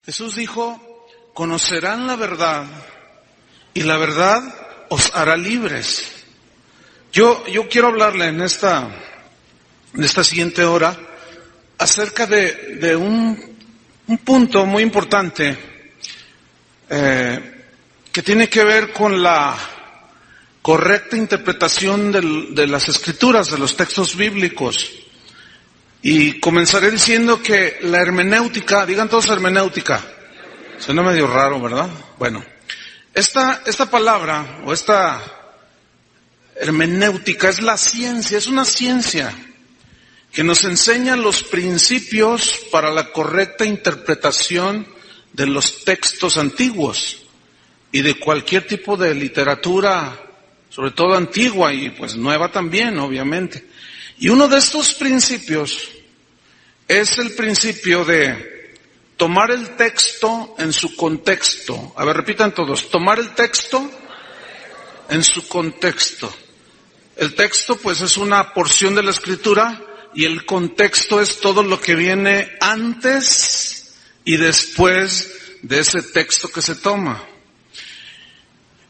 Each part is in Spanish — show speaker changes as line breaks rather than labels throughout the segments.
Jesús dijo, conocerán la verdad y la verdad os hará libres. Yo quiero hablarle en esta siguiente hora acerca de un punto muy importante que tiene que ver con la correcta interpretación de las Escrituras, de los textos bíblicos. Y comenzaré diciendo que la hermenéutica, digan todos hermenéutica, suena medio raro, ¿verdad? Bueno, esta palabra o esta hermenéutica es la ciencia, es una ciencia que nos enseña los principios para la correcta interpretación de los textos antiguos y de cualquier tipo de literatura, sobre todo antigua y pues nueva también, obviamente. Y uno de estos principios es el principio de tomar el texto en su contexto. A ver, repitan todos, tomar el texto en su contexto. El texto pues es una porción de la Escritura y el contexto es todo lo que viene antes y después de ese texto que se toma.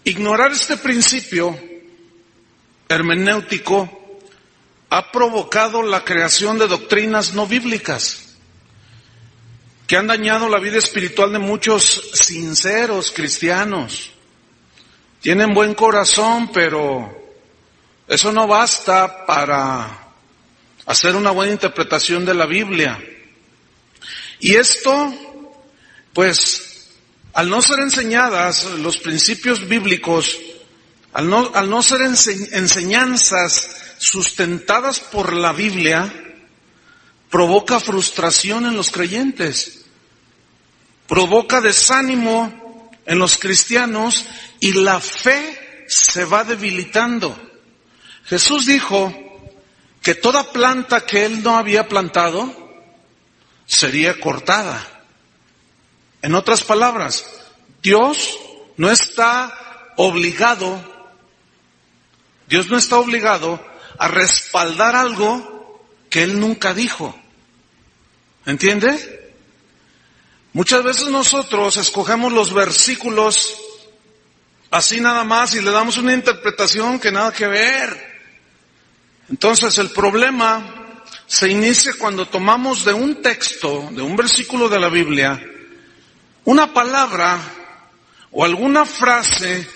Ignorar este principio hermenéutico ha provocado la creación de doctrinas no bíblicas que han dañado la vida espiritual de muchos sinceros cristianos. Tienen buen corazón, pero eso no basta para hacer una buena interpretación de la Biblia. Y esto, pues, al no ser enseñadas los principios bíblicos, al no ser enseñanzas sustentadas por la Biblia, provoca frustración en los creyentes, provoca desánimo en los cristianos y la fe se va debilitando. Jesús dijo que toda planta que Él no había plantado sería cortada. En otras palabras, Dios no está obligado a respaldar algo que Él nunca dijo. ¿Entiende? Muchas veces nosotros escogemos los versículos así nada más y le damos una interpretación que nada que ver. Entonces el problema se inicia cuando tomamos de un texto, de un versículo de la Biblia, una palabra o alguna frase,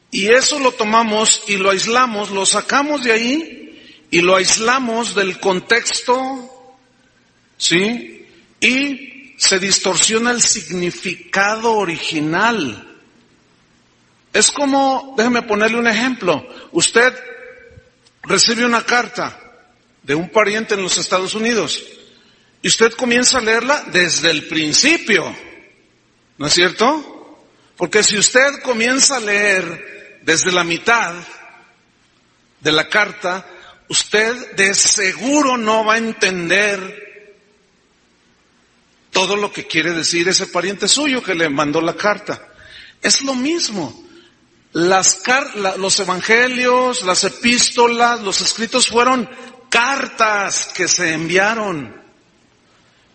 y eso lo tomamos y lo aislamos, lo sacamos de ahí y lo aislamos del contexto, ¿sí? Y se distorsiona el significado original. Es como, déjeme ponerle un ejemplo. Usted recibe una carta de un pariente en los Estados Unidos y usted comienza a leerla desde el principio, ¿no es cierto? Porque si usted comienza a leer desde la mitad de la carta, usted de seguro no va a entender todo lo que quiere decir ese pariente suyo que le mandó la carta. Es lo mismo. Los evangelios, las epístolas, los escritos fueron cartas que se enviaron.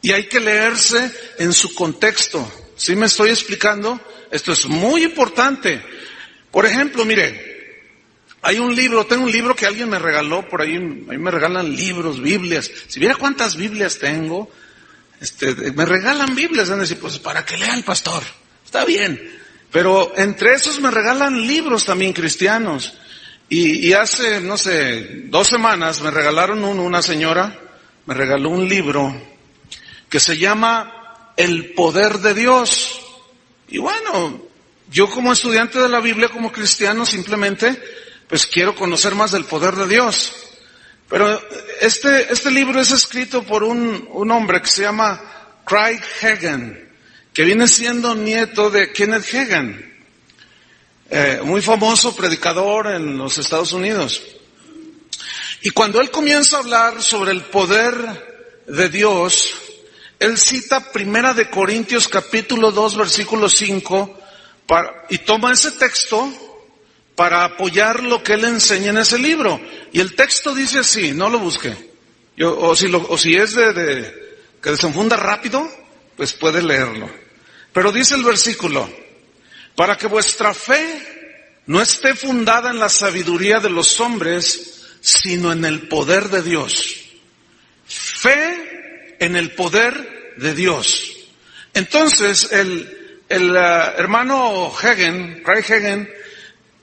Y hay que leerse en su contexto. ¿Sí me estoy explicando? Esto es muy importante. Por ejemplo, mire, tengo un libro que alguien me regaló por ahí, a mí me regalan libros, Biblias. Si viera cuántas Biblias tengo, me regalan Biblias, van a decir, pues para que lea el pastor, está bien. Pero entre esos me regalan libros también cristianos. Y hace, 2 semanas me regalaron una señora, me regaló un libro que se llama El Poder de Dios. Y bueno, yo como estudiante de la Biblia, como cristiano, simplemente, pues quiero conocer más del poder de Dios. Pero este libro es escrito por un hombre que se llama Craig Hagan, que viene siendo nieto de Kenneth Hagin, muy famoso predicador en los Estados Unidos. Y cuando él comienza a hablar sobre el poder de Dios, él cita 1 de Corintios capítulo 2 versículo 5, y toma ese texto para apoyar lo que él enseña en ese libro. Y el texto dice así, no lo busque. O si es de que desenfunda rápido, pues puede leerlo. Pero dice el versículo, para que vuestra fe no esté fundada en la sabiduría de los hombres, sino en el poder de Dios. Fe en el poder de Dios. Entonces, el hermano Hagin, Craig Hagin,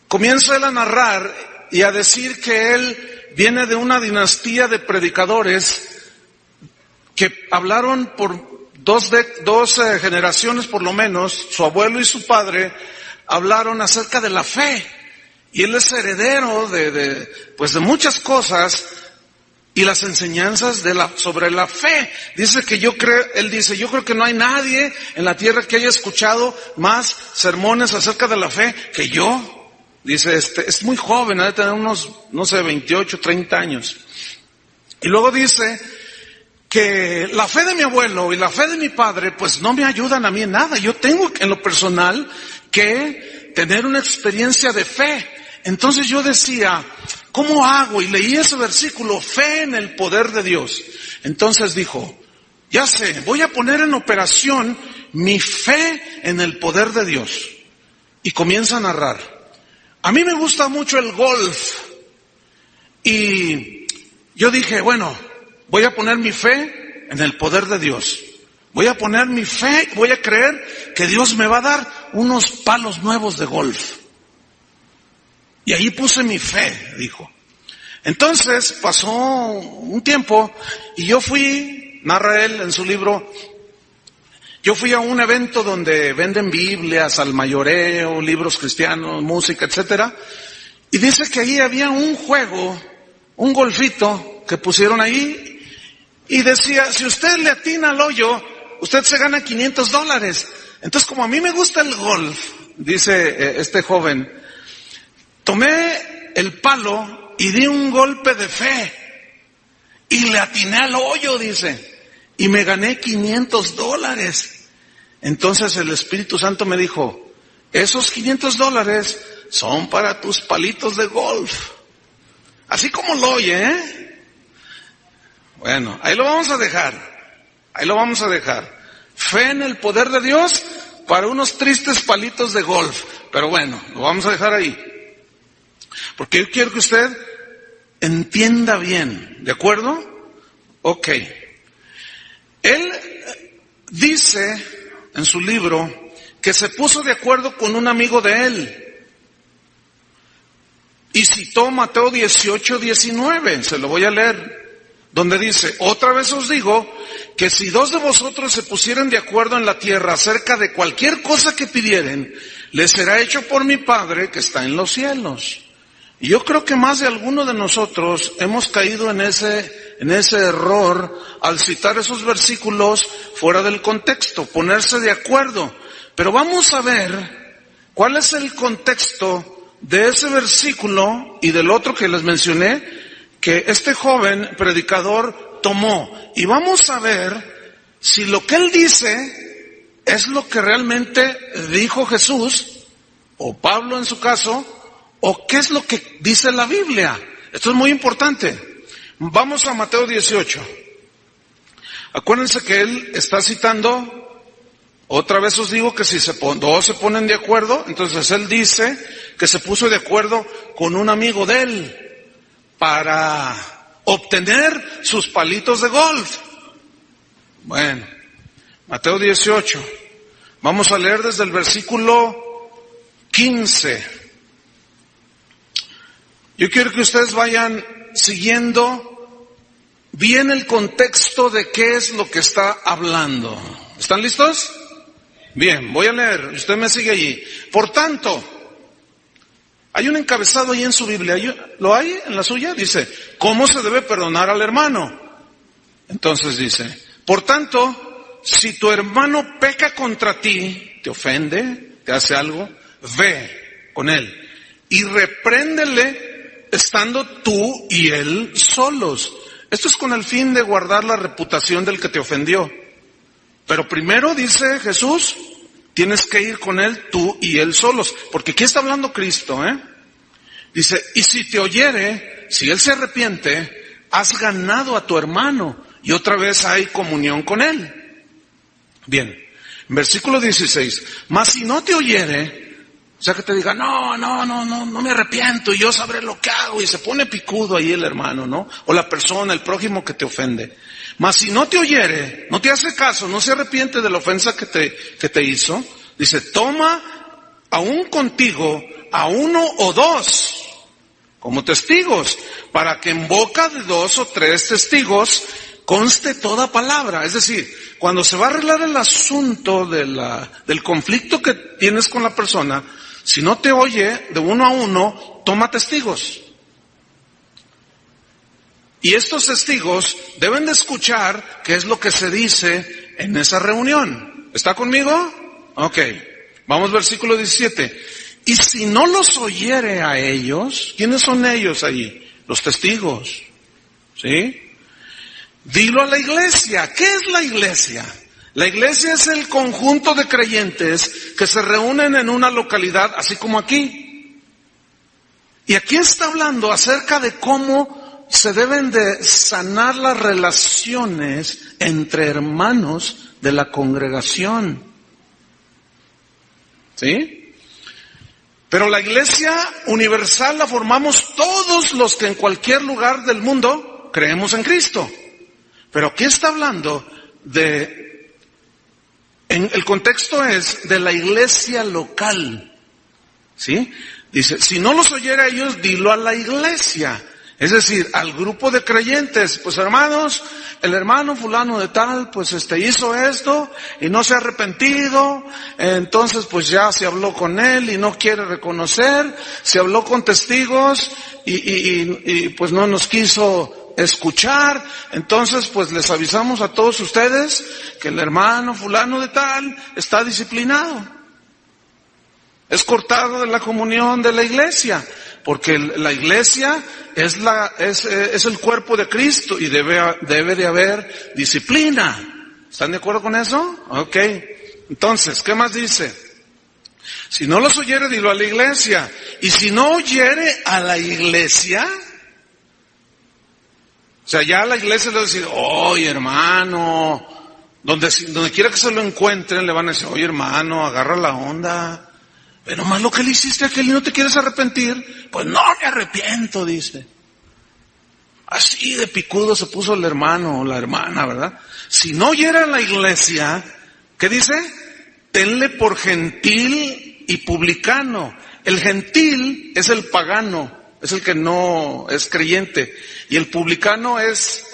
comienza él a narrar y a decir que él viene de una dinastía de predicadores que hablaron por dos generaciones por lo menos, su abuelo y su padre hablaron acerca de la fe. Y él es heredero de muchas cosas y las enseñanzas sobre la fe. Él dice, yo creo que no hay nadie en la tierra que haya escuchado más sermones acerca de la fe que yo. Dice, es muy joven, ha de tener unos, 28, 30 años. Y luego dice que la fe de mi abuelo y la fe de mi padre, pues no me ayudan a mí en nada. Yo tengo en lo personal que tener una experiencia de fe. Entonces yo decía, ¿cómo hago? Y leí ese versículo, fe en el poder de Dios. Entonces dijo, ya sé, voy a poner en operación mi fe en el poder de Dios. Y comienza a narrar. A mí me gusta mucho el golf. Y yo dije, bueno, voy a poner mi fe en el poder de Dios. Voy a poner mi fe, voy a creer que Dios me va a dar unos palos nuevos de golf. Y ahí puse mi fe, dijo. Entonces pasó un tiempo y yo fui, narra él en su libro, yo fui a un evento donde venden Biblias al mayoreo, libros cristianos, música, etcétera. Y dice que ahí había un juego, un golfito que pusieron ahí y decía, si usted le atina al hoyo, usted se gana $500. Entonces, como a mí me gusta el golf, dice este joven, tomé el palo y di un golpe de fe y le atiné al hoyo, dice, y me gané $500. Entonces el Espíritu Santo me dijo, esos $500 son para tus palitos de golf. Así como lo oye, ¿eh? Bueno, ahí lo vamos a dejar. Fe en el poder de Dios para unos tristes palitos de golf. Pero bueno, lo vamos a dejar ahí. Porque yo quiero que usted entienda bien, ¿de acuerdo? Ok. Él dice en su libro que se puso de acuerdo con un amigo de él. Y citó Mateo 18:19, se lo voy a leer, donde dice, otra vez os digo que si 2 de vosotros se pusieran de acuerdo en la tierra acerca de cualquier cosa que pidieren, les será hecho por mi Padre que está en los cielos. Y yo creo que más de alguno de nosotros hemos caído en ese error al citar esos versículos fuera del contexto, ponerse de acuerdo. Pero vamos a ver cuál es el contexto de ese versículo y del otro que les mencioné, que este joven predicador tomó. Y vamos a ver si lo que él dice es lo que realmente dijo Jesús, o Pablo en su caso, o qué es lo que dice la Biblia. Esto es muy importante. Vamos a Mateo 18. Acuérdense que él está citando, otra vez os digo que si dos se ponen de acuerdo, entonces él dice que se puso de acuerdo con un amigo de él para obtener sus palitos de golf. Bueno, Mateo 18. Vamos a leer desde el versículo 15. Yo quiero que ustedes vayan siguiendo bien el contexto de qué es lo que está hablando. ¿Están listos? Bien, voy a leer, usted me sigue allí. Por tanto, hay un encabezado ahí en su Biblia, ¿lo hay en la suya? Dice, ¿cómo se debe perdonar al hermano? Entonces dice, por tanto, si tu hermano peca contra ti, te ofende, te hace algo, ve con él y repréndele estando tú y él solos. Esto es con el fin de guardar la reputación del que te ofendió. Pero primero, dice Jesús, tienes que ir con él tú y él solos. Porque aquí está hablando Cristo, ¿eh? Dice, y si te oyere, si él se arrepiente, has ganado a tu hermano y otra vez hay comunión con él. Bien, Versículo 16. Mas si no te oyere, o sea que te diga, no me arrepiento y yo sabré lo que hago, y se pone picudo ahí el hermano, ¿no? O la persona, el prójimo que te ofende. Mas si no te oyere, no te hace caso, no se arrepiente de la ofensa que te hizo, dice, toma aún contigo a uno o dos como testigos, para que en boca de 2 o 3 testigos conste toda palabra. Es decir, cuando se va a arreglar el asunto del conflicto que tienes con la persona, si no te oye de uno a uno, toma testigos. Y estos testigos deben de escuchar qué es lo que se dice en esa reunión. ¿Está conmigo? Ok. Vamos, versículo 17. Y si no los oyere a ellos, ¿quiénes son ellos allí? Los testigos. ¿Sí? Dilo a la iglesia. ¿Qué es la iglesia? La iglesia es el conjunto de creyentes que se reúnen en una localidad, así como aquí. Y aquí está hablando acerca de cómo se deben de sanar las relaciones entre hermanos de la congregación. ¿Sí? Pero la iglesia universal la formamos todos los que en cualquier lugar del mundo creemos en Cristo. Pero aquí está hablando el contexto es de la iglesia local. ¿Sí? Dice, si no los oyera a ellos, dilo a la iglesia. Es decir, al grupo de creyentes, pues hermanos, el hermano fulano de tal, pues hizo esto y no se ha arrepentido, entonces pues ya se habló con él y no quiere reconocer, se habló con testigos y pues no nos quiso escuchar, entonces pues les avisamos a todos ustedes que el hermano fulano de tal está disciplinado. Es cortado de la comunión de la iglesia. Porque la iglesia es el cuerpo de Cristo y debe de haber disciplina. ¿Están de acuerdo con eso? Ok. Entonces, ¿qué más dice? Si no los oyere, dilo a la iglesia. Y si no oyere a la iglesia, o sea, ya a la iglesia le va a decir, oye hermano, donde quiera que se lo encuentren, le van a decir, oye hermano, agarra la onda. Pero más lo que le hiciste a aquel y no te quieres arrepentir, pues no me arrepiento, dice. Así de picudo se puso el hermano o la hermana, ¿verdad? Si no oyera la iglesia, ¿qué dice? Tenle por gentil y publicano. El gentil es el pagano, es el que no es creyente. Y el publicano es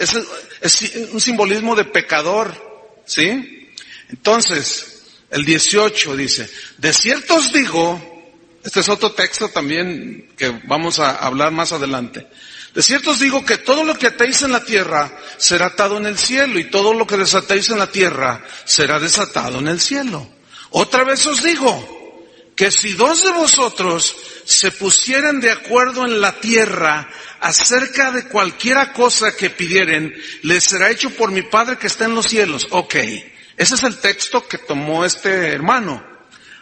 un simbolismo de pecador, ¿sí? Entonces, el 18 dice, de cierto os digo, este es otro texto también que vamos a hablar más adelante. De cierto os digo que todo lo que atéis en la tierra será atado en el cielo y todo lo que desatéis en la tierra será desatado en el cielo. Otra vez os digo que si 2 de vosotros se pusieran de acuerdo en la tierra acerca de cualquiera cosa que pidieren, les será hecho por mi Padre que está en los cielos. Ok. Ese es el texto que tomó este hermano.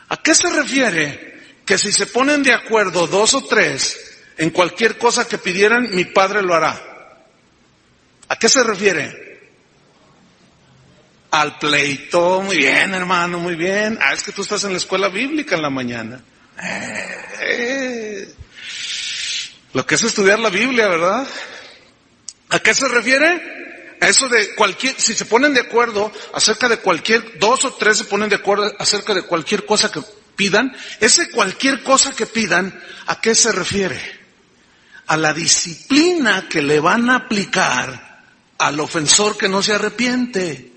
¿A qué se refiere? Que si se ponen de acuerdo 2 o 3 en cualquier cosa que pidieran, mi Padre lo hará. ¿A qué se refiere? Al pleito. Muy bien, hermano, muy bien. Es que tú estás en la escuela bíblica en la mañana. Lo que es estudiar la Biblia, ¿verdad? ¿A qué se refiere? Eso de si se ponen de acuerdo acerca de 2 o 3 se ponen de acuerdo acerca de cualquier cosa que pidan, ese cualquier cosa que pidan, ¿a qué se refiere? A la disciplina que le van a aplicar al ofensor que no se arrepiente.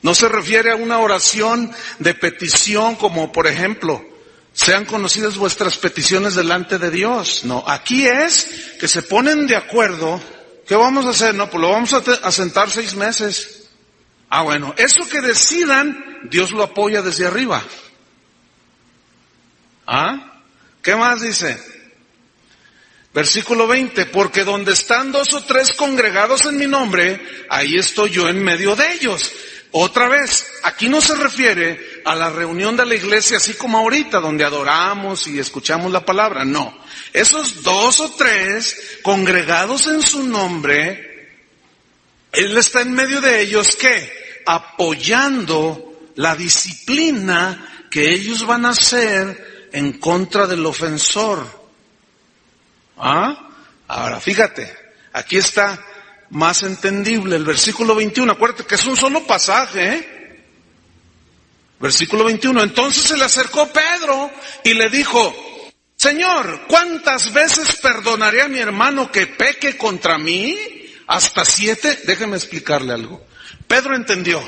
No se refiere a una oración de petición como, por ejemplo, sean conocidas vuestras peticiones delante de Dios. No, aquí es que se ponen de acuerdo. ¿Qué vamos a hacer? No, pues lo vamos a sentar 6 meses. Bueno, eso que decidan, Dios lo apoya desde arriba. ¿Qué más dice? Versículo 20, porque donde están 2 o 3 congregados en mi nombre, ahí estoy yo en medio de ellos. Otra vez, aquí no se refiere a la reunión de la iglesia así como ahorita, donde adoramos y escuchamos la palabra. No, esos 2 o 3 congregados en su nombre, Él está en medio de ellos, ¿qué? Apoyando la disciplina que ellos van a hacer en contra del ofensor. ¿Ah? Ahora, fíjate, aquí está más entendible el versículo 21. Acuérdate que es un solo pasaje, ¿eh? Versículo 21. Entonces se le acercó Pedro y le dijo: Señor, ¿cuántas veces perdonaré a mi hermano que peque contra mí? ¿Hasta 7? Déjeme explicarle algo. Pedro entendió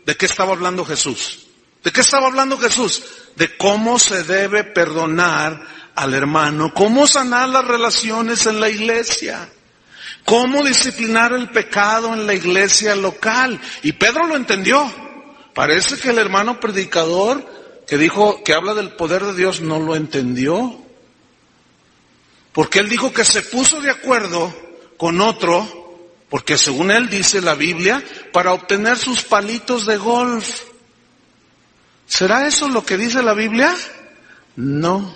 de qué estaba hablando Jesús. ¿De qué estaba hablando Jesús? De cómo se debe perdonar al hermano, cómo sanar las relaciones en la iglesia, cómo disciplinar el pecado en la iglesia local. Y Pedro lo entendió. Parece que el hermano predicador que dijo, que habla del poder de Dios, no lo entendió. Porque él dijo que se puso de acuerdo con otro, porque según él dice la Biblia, para obtener sus palitos de golf. ¿Será eso lo que dice la Biblia? No.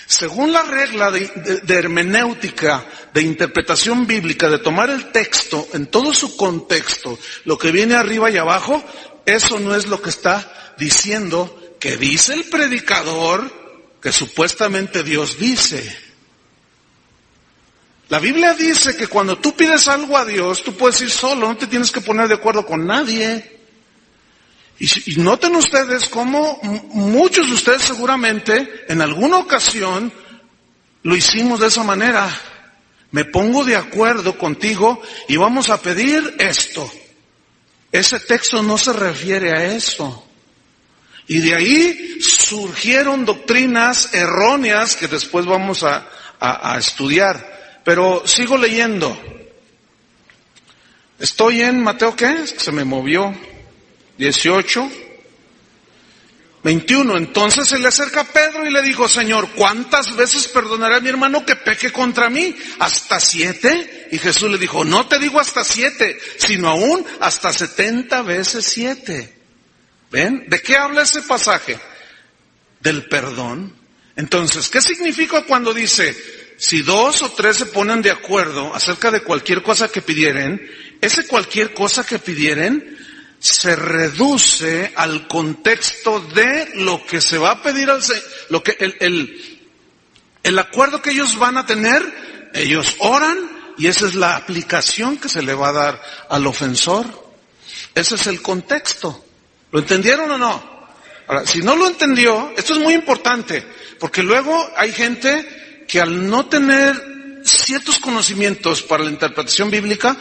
Según la regla de hermenéutica, de interpretación bíblica, de tomar el texto en todo su contexto, lo que viene arriba y abajo, eso no es lo que está diciendo, que dice el predicador, que supuestamente Dios dice. La Biblia dice que cuando tú pides algo a Dios, tú puedes ir solo, no te tienes que poner de acuerdo con nadie. Y noten ustedes cómo muchos de ustedes seguramente en alguna ocasión lo hicimos de esa manera. Me pongo de acuerdo contigo y vamos a pedir esto. Ese texto no se refiere a eso. Y de ahí surgieron doctrinas erróneas que después vamos a estudiar. Pero sigo leyendo. Estoy en Mateo, ¿qué? Se me movió. 18, 21. Entonces se le acerca a Pedro y le dijo: Señor, ¿cuántas veces perdonaré a mi hermano que peque contra mí? ¿Hasta 7? Y Jesús le dijo: no te digo hasta 7, sino aún hasta 70 veces 7. ¿Ven? ¿De qué habla ese pasaje? Del perdón. Entonces, ¿qué significa cuando dice: si 2 o 3 se ponen de acuerdo acerca de cualquier cosa que pidieren, ese cualquier cosa que pidieren se reduce al contexto de lo que se va a pedir al Señor, lo que el acuerdo que ellos van a tener? Ellos oran y esa es la aplicación que se le va a dar al ofensor. Ese es el contexto. ¿Lo entendieron o no? Ahora, si no lo entendió, esto es muy importante, porque luego hay gente que al no tener ciertos conocimientos para la interpretación bíblica,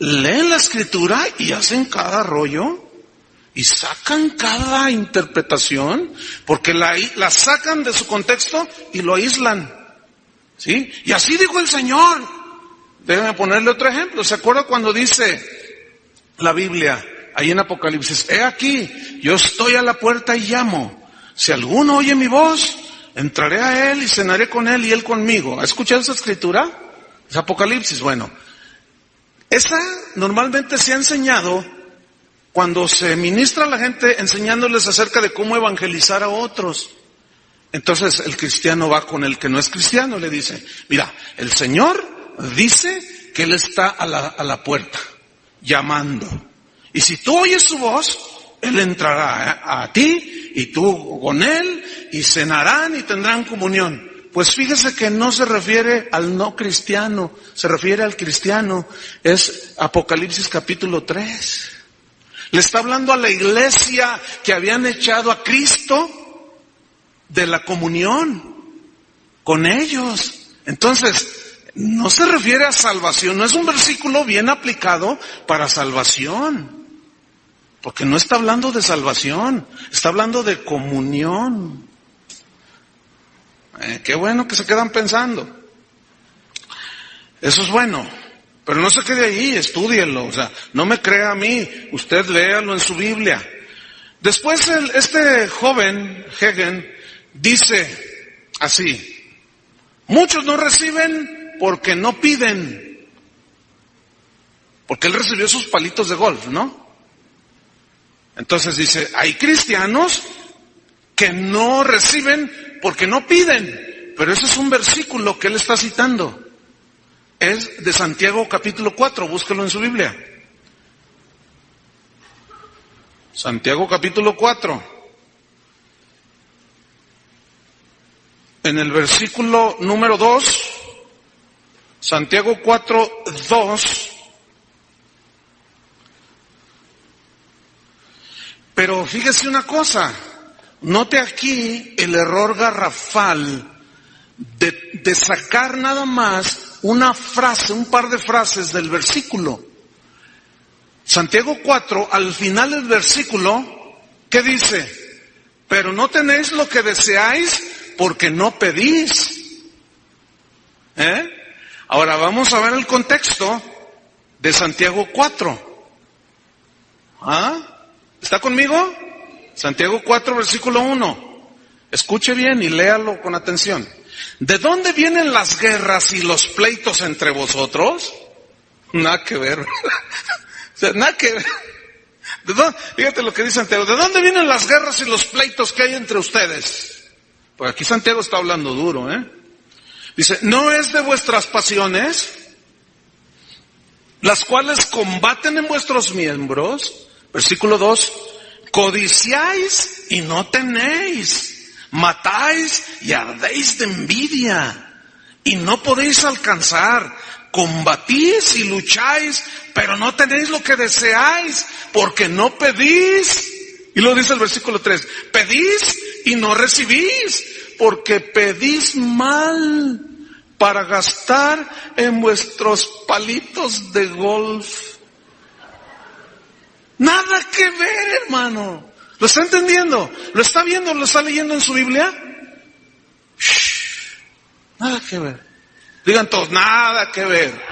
leen la escritura y hacen cada rollo y sacan cada interpretación porque la sacan de su contexto y lo aíslan, ¿sí? Y así dijo el Señor. Déjenme ponerle otro ejemplo. ¿Se acuerda cuando dice la Biblia ahí en Apocalipsis: he aquí, yo estoy a la puerta y llamo, si alguno oye mi voz, entraré a él y cenaré con él y él conmigo? ¿Ha escuchado esa escritura? Es Apocalipsis. Bueno, esa normalmente se ha enseñado cuando se ministra a la gente enseñándoles acerca de cómo evangelizar a otros. Entonces el cristiano va con el que no es cristiano y le dice: mira, el Señor dice que Él está a la puerta, llamando. Y si tú oyes su voz, Él entrará a ti y tú con Él y cenarán y tendrán comunión. Pues fíjese que no se refiere al no cristiano, se refiere al cristiano. Es Apocalipsis capítulo 3. Le está hablando a la iglesia que habían echado a Cristo de la comunión con ellos. Entonces, no se refiere a salvación, no es un versículo bien aplicado para salvación. Porque no está hablando de salvación, está hablando de comunión. Qué bueno que se quedan pensando. Eso es bueno, pero no se quede ahí, estúdienlo. O sea, no me crea a mí, usted léalo en su Biblia. Después este joven, Hegen, dice así: muchos no reciben porque no piden. Porque él recibió sus palitos de golf, ¿no? Entonces dice, hay cristianos que no reciben porque no piden. Pero ese es un versículo que él está citando. Es de Santiago capítulo 4, búsquelo en su Biblia. Santiago capítulo 4. En el versículo número 2, Santiago 4, 2. Pero fíjese una cosa, note aquí el error garrafal de sacar nada más una frase, un par de frases del versículo. Santiago 4, al final del versículo, ¿qué dice? Pero no tenéis lo que deseáis porque no pedís. Ahora vamos a ver el contexto de Santiago 4. ¿Está conmigo? Santiago 4, versículo 1. Escuche bien y léalo con atención. ¿De dónde vienen las guerras y los pleitos entre vosotros? Nada que ver. O sea, nada que ver. Fíjate lo que dice Santiago. ¿De dónde vienen las guerras y los pleitos que hay entre ustedes? Pues aquí Santiago está hablando duro, Dice, ¿no es de vuestras pasiones, las cuales combaten en vuestros miembros? Versículo 2. Codiciáis y no tenéis, matáis y ardéis de envidia y no podéis alcanzar, combatís y lucháis, pero no tenéis lo que deseáis porque no pedís. Y luego dice el versículo 3, pedís y no recibís porque pedís mal para gastar en vuestros palitos de golf. Nada que ver, hermano. ¿Lo está entendiendo? ¿Lo está viendo? ¿Lo está leyendo en su Biblia? Nada que ver. Digan todos, nada que ver.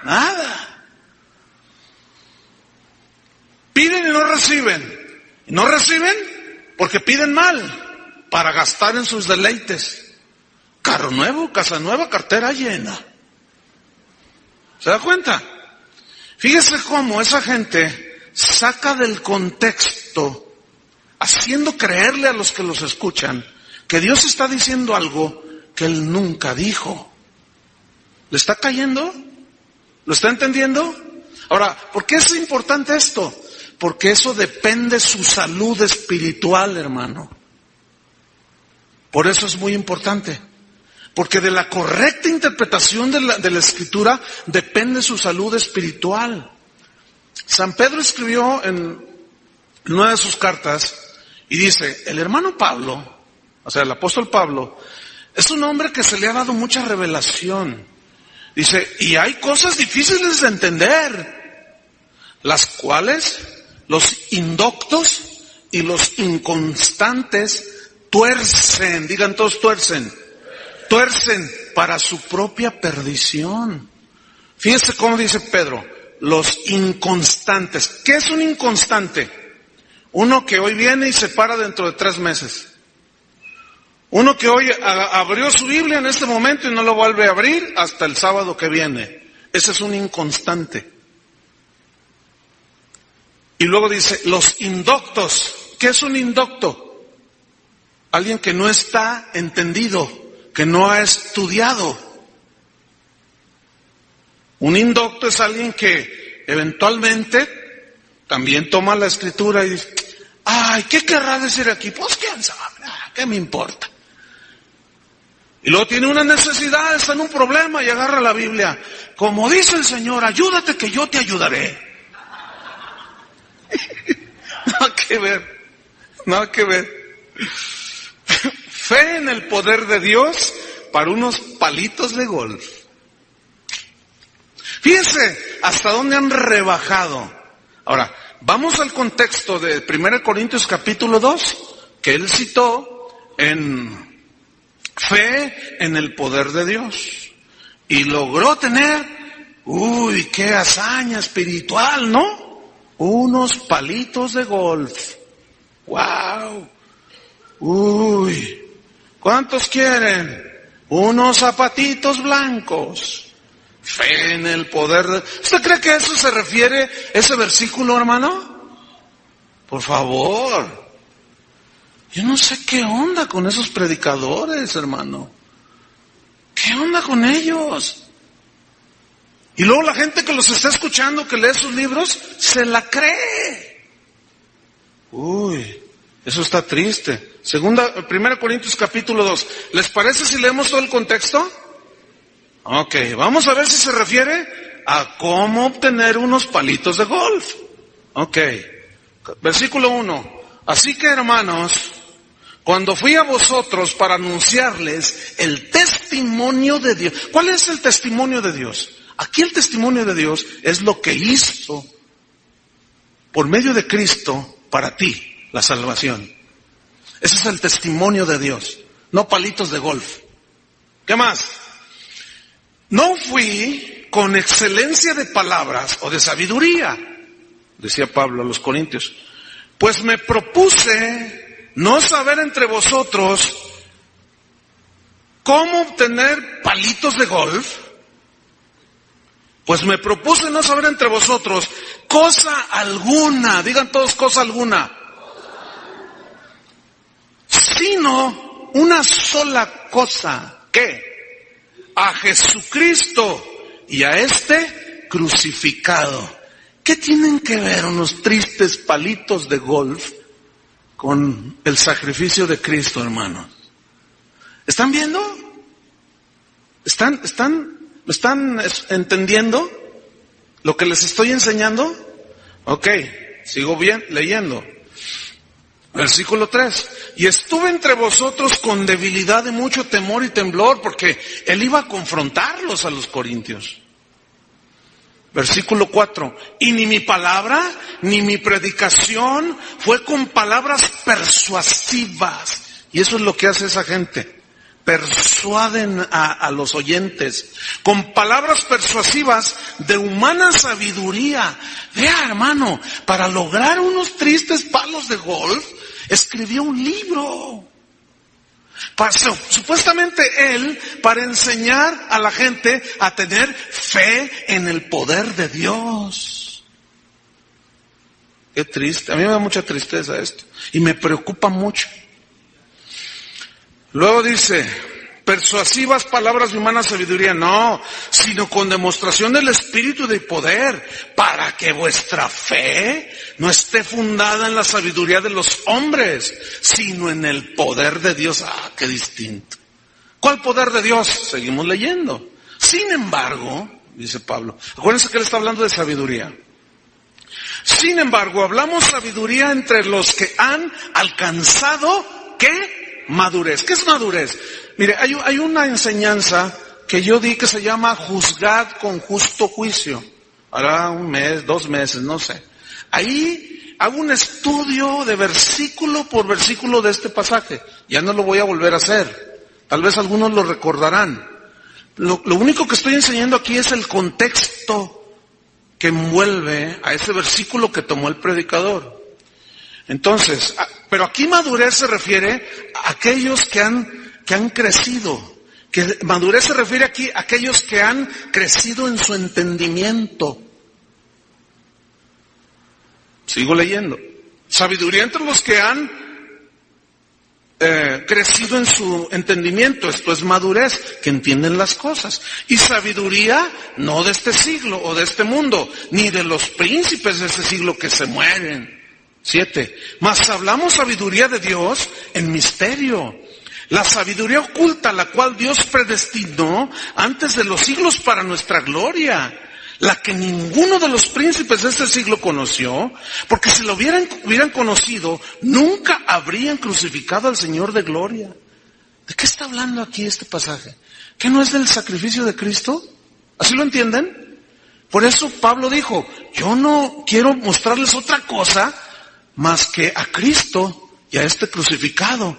Nada. Piden y no reciben. Y no reciben porque piden mal para gastar en sus deleites. Carro nuevo, casa nueva, cartera llena. ¿Se da cuenta? Fíjese cómo esa gente saca del contexto, haciendo creerle a los que los escuchan, que Dios está diciendo algo que Él nunca dijo. ¿Le está cayendo? ¿Lo está entendiendo? Ahora, ¿por qué es importante esto? Porque eso depende de su salud espiritual, hermano. Por eso es muy importante. Porque de la correcta interpretación de la Escritura depende su salud espiritual. San Pedro escribió en una de sus cartas y dice, el hermano Pablo, o sea, el apóstol Pablo, es un hombre que se le ha dado mucha revelación. Dice, y hay cosas difíciles de entender, las cuales los indoctos y los inconstantes tuercen, digan todos tuercen para su propia perdición. Fíjense cómo dice Pedro, los inconstantes. ¿Qué es un inconstante? Uno que hoy viene y se para dentro de 3 meses. Uno que hoy abrió su Biblia en este momento y no lo vuelve a abrir hasta el sábado que viene. Ese es un inconstante. Y luego dice, los indoctos. ¿Qué es un indocto? Alguien que no está entendido, que no ha estudiado. Un indocto es alguien que eventualmente también toma la Escritura y dice, ay, ¿qué querrá decir aquí? Pues quién sabe, ¿qué me importa? Y luego tiene una necesidad, está en un problema y agarra la Biblia. Como dice el Señor, ayúdate que yo te ayudaré. Nada que ver, nada que ver. Fe en el poder de Dios para unos palitos de golf. Fíjense hasta dónde han rebajado. Ahora, vamos al contexto de 1 Corintios capítulo 2, que él citó en fe en el poder de Dios. Y logró tener, qué hazaña espiritual, ¿no? Unos palitos de golf. ¡Wow! ¿Cuántos quieren? Unos zapatitos blancos. Fe en el poder de... ¿Usted cree que a eso se refiere ese versículo, hermano? Por favor. Yo no sé qué onda con esos predicadores, hermano. ¿Qué onda con ellos? Y luego la gente que los está escuchando, que lee sus libros, se la cree. Uy, eso está triste. 1 Corintios capítulo 2. ¿Les parece si leemos todo el contexto? Ok, vamos a ver si se refiere a cómo obtener unos palitos de golf. Ok, versículo 1. Así que, hermanos, cuando fui a vosotros para anunciarles el testimonio de Dios. ¿Cuál es el testimonio de Dios? Aquí el testimonio de Dios es lo que hizo por medio de Cristo para ti, la salvación. Ese es el testimonio de Dios, no palitos de golf. ¿Qué más? No fui con excelencia de palabras o de sabiduría, decía Pablo a los Corintios, pues me propuse no saber entre vosotros cómo obtener palitos de golf. Pues me propuse no saber entre vosotros cosa alguna, digan todos cosa alguna, sino una sola cosa, ¿qué? A Jesucristo y a este crucificado. ¿Qué tienen que ver unos tristes palitos de golf con el sacrificio de Cristo, hermanos? ¿Están viendo? ¿Están entendiendo lo que les estoy enseñando? Ok, sigo bien leyendo. Versículo 3. Y estuve entre vosotros con debilidad de mucho temor y temblor, porque él iba a confrontarlos a los corintios. Versículo 4. Y ni mi palabra, ni mi predicación fue con palabras persuasivas. Y eso es lo que hace esa gente. Persuaden a los oyentes con palabras persuasivas de humana sabiduría. Vea, hermano, para lograr unos tristes palos de golf, escribió un libro. Supuestamente él, para enseñar a la gente a tener fe en el poder de Dios. Qué triste, a mí me da mucha tristeza esto y me preocupa mucho. Luego dice, persuasivas palabras de humana sabiduría, no, sino con demostración del Espíritu de poder, para que vuestra fe no esté fundada en la sabiduría de los hombres, sino en el poder de Dios. Ah, qué distinto. ¿Cuál poder de Dios? Seguimos leyendo. Sin embargo, dice Pablo, acuérdense que él está hablando de sabiduría. Sin embargo, hablamos sabiduría entre los que han alcanzado, ¿qué? Madurez. ¿Qué es madurez? Mire, hay una enseñanza que yo di que se llama juzgad con justo juicio. Hará un mes, 2 meses, no sé. Ahí hago un estudio de versículo por versículo de este pasaje. Ya no lo voy a volver a hacer. Tal vez algunos lo recordarán. Lo único que estoy enseñando aquí es el contexto que envuelve a ese versículo que tomó el predicador. Entonces, pero aquí madurez se refiere a aquellos que han crecido. Que madurez se refiere aquí a aquellos que han crecido en su entendimiento. Sigo leyendo. Sabiduría entre los que han crecido en su entendimiento. Esto es madurez, que entienden las cosas. Y sabiduría no de este siglo o de este mundo, ni de los príncipes de este siglo que se mueren. 7. Mas hablamos sabiduría de Dios en misterio. La sabiduría oculta, la cual Dios predestinó antes de los siglos para nuestra gloria. La que ninguno de los príncipes de este siglo conoció, porque si lo hubieran conocido, nunca habrían crucificado al Señor de gloria. ¿De qué está hablando aquí este pasaje? ¿Que no es del sacrificio de Cristo? ¿Así lo entienden? Por eso Pablo dijo, yo no quiero mostrarles otra cosa más que a Cristo y a este crucificado.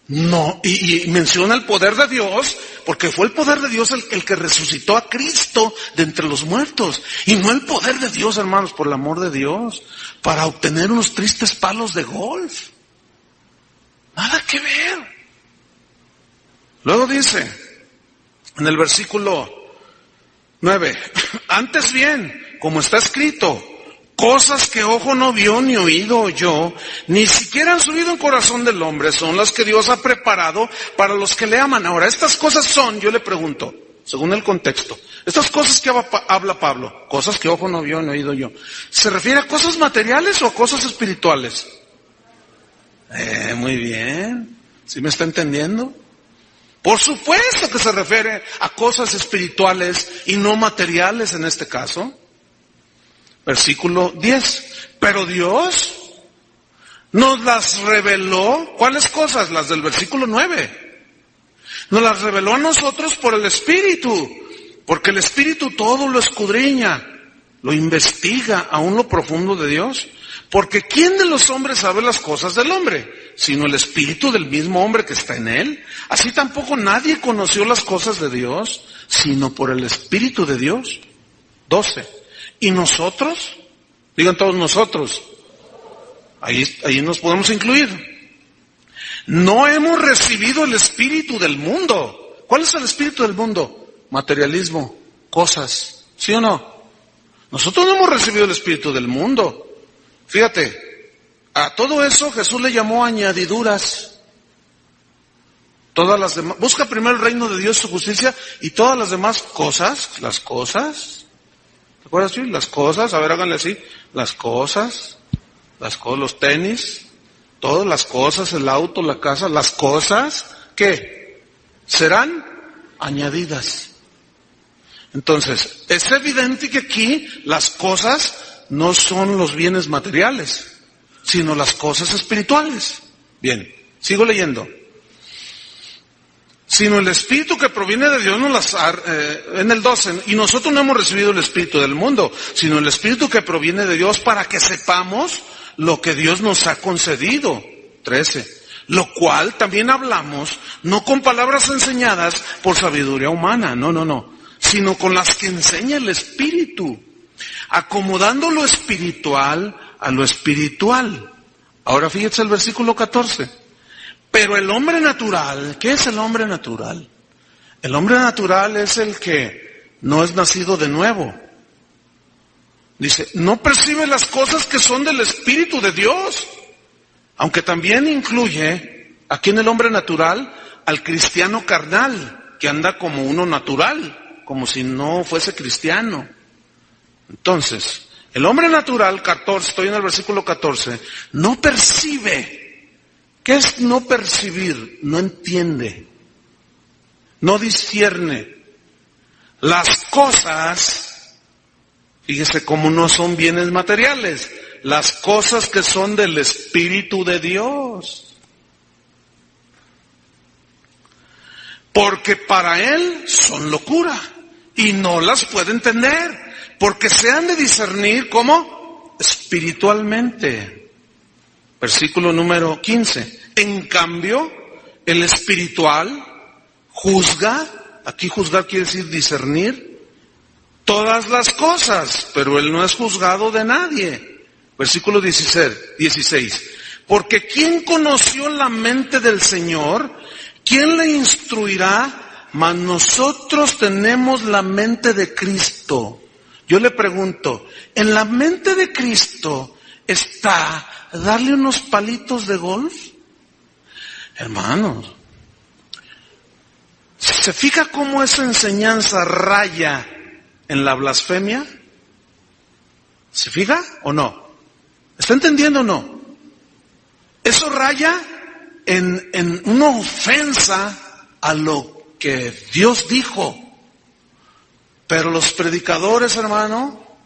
No, y menciona el poder de Dios, porque fue el poder de Dios el que resucitó a Cristo de entre los muertos, y no el poder de Dios, hermanos, por el amor de Dios, para obtener unos tristes palos de golf. Nada que ver. Luego dice, en el versículo 9, antes bien, como está escrito, cosas que ojo no vio, ni oído oyó, ni siquiera han subido en corazón del hombre, son las que Dios ha preparado para los que le aman. Ahora, estas cosas son, yo le pregunto, según el contexto, estas cosas que habla Pablo, cosas que ojo no vio, ni oído oyó, ¿se refiere a cosas materiales o a cosas espirituales? Muy bien. ¿Sí me está entendiendo? Por supuesto que se refiere a cosas espirituales y no materiales en este caso. Versículo 10. Pero Dios nos las reveló. ¿Cuáles cosas? Las del versículo 9. Nos las reveló a nosotros por el Espíritu. Porque el Espíritu todo lo escudriña, lo investiga aún lo profundo de Dios. Porque ¿quién de los hombres sabe las cosas del hombre? Sino el espíritu del mismo hombre que está en él. Así tampoco nadie conoció las cosas de Dios, sino por el Espíritu de Dios. 12. ¿Y nosotros? Digan todos nosotros. Ahí nos podemos incluir. No hemos recibido el espíritu del mundo. ¿Cuál es el espíritu del mundo? Materialismo, cosas. ¿Sí o no? Nosotros no hemos recibido el espíritu del mundo. Fíjate, a todo eso Jesús le llamó añadiduras. Todas las demás, busca primero el reino de Dios, su justicia, y todas las demás cosas, las cosas, ¿te acuerdas, Chuy? Las cosas, a ver, háganle así, las cosas, los tenis, todas las cosas, el auto, la casa, las cosas, ¿qué? Serán añadidas. Entonces, es evidente que aquí las cosas no son los bienes materiales, sino las cosas espirituales. Bien, sigo leyendo. Sino el Espíritu que proviene de Dios nos las en el 12, y nosotros no hemos recibido el Espíritu del mundo, sino el Espíritu que proviene de Dios para que sepamos lo que Dios nos ha concedido. 13. Lo cual también hablamos, no con palabras enseñadas por sabiduría humana, no, sino con las que enseña el Espíritu, acomodando lo espiritual a lo espiritual. Ahora fíjense el versículo 14. Pero el hombre natural, ¿qué es el hombre natural? El hombre natural es el que no es nacido de nuevo. Dice, no percibe las cosas que son del Espíritu de Dios. Aunque también incluye, aquí en el hombre natural, al cristiano carnal, que anda como uno natural, como si no fuese cristiano. Entonces, el hombre natural, 14, estoy en el versículo 14, no percibe. ¿Qué es no percibir? No entiende, no discierne. Las cosas, fíjese cómo no son bienes materiales, las cosas que son del Espíritu de Dios. Porque para él son locura y no las puede entender. Porque se han de discernir como espiritualmente. Versículo número 15. En cambio, el espiritual juzga, aquí juzgar quiere decir discernir, todas las cosas, pero él no es juzgado de nadie. Versículo 16. Porque ¿quién conoció la mente del Señor? ¿Quién le instruirá? Mas nosotros tenemos la mente de Cristo. Yo le pregunto, ¿en la mente de Cristo está darle unos palitos de golf? Hermanos, ¿se fija cómo esa enseñanza raya en la blasfemia? ¿Se fija o no? ¿Está entendiendo o no? Eso raya en una ofensa a lo que Dios dijo. Pero los predicadores, hermano,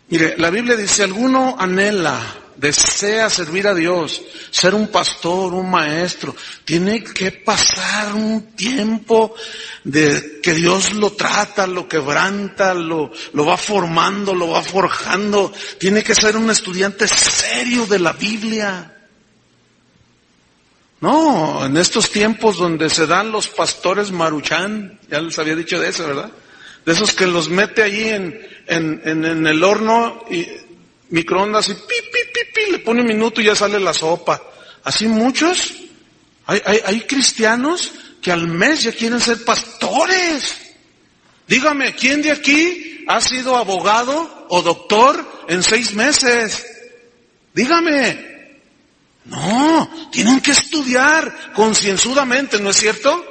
mire, la Biblia dice, alguno anhela, desea servir a Dios, ser un pastor, un maestro, tiene que pasar un tiempo de que Dios lo trata, lo quebranta, lo va formando, lo va forjando, tiene que ser un estudiante serio de la Biblia. No, en estos tiempos donde se dan los pastores maruchán, ya les había dicho de eso, ¿verdad? De esos que los mete allí en el horno y microondas y le pone un minuto y ya sale la sopa. Así muchos, hay cristianos que al mes ya quieren ser pastores. Dígame, ¿quién de aquí ha sido abogado o doctor en 6 meses? Dígame. No, tienen que estudiar concienzudamente, ¿no es cierto?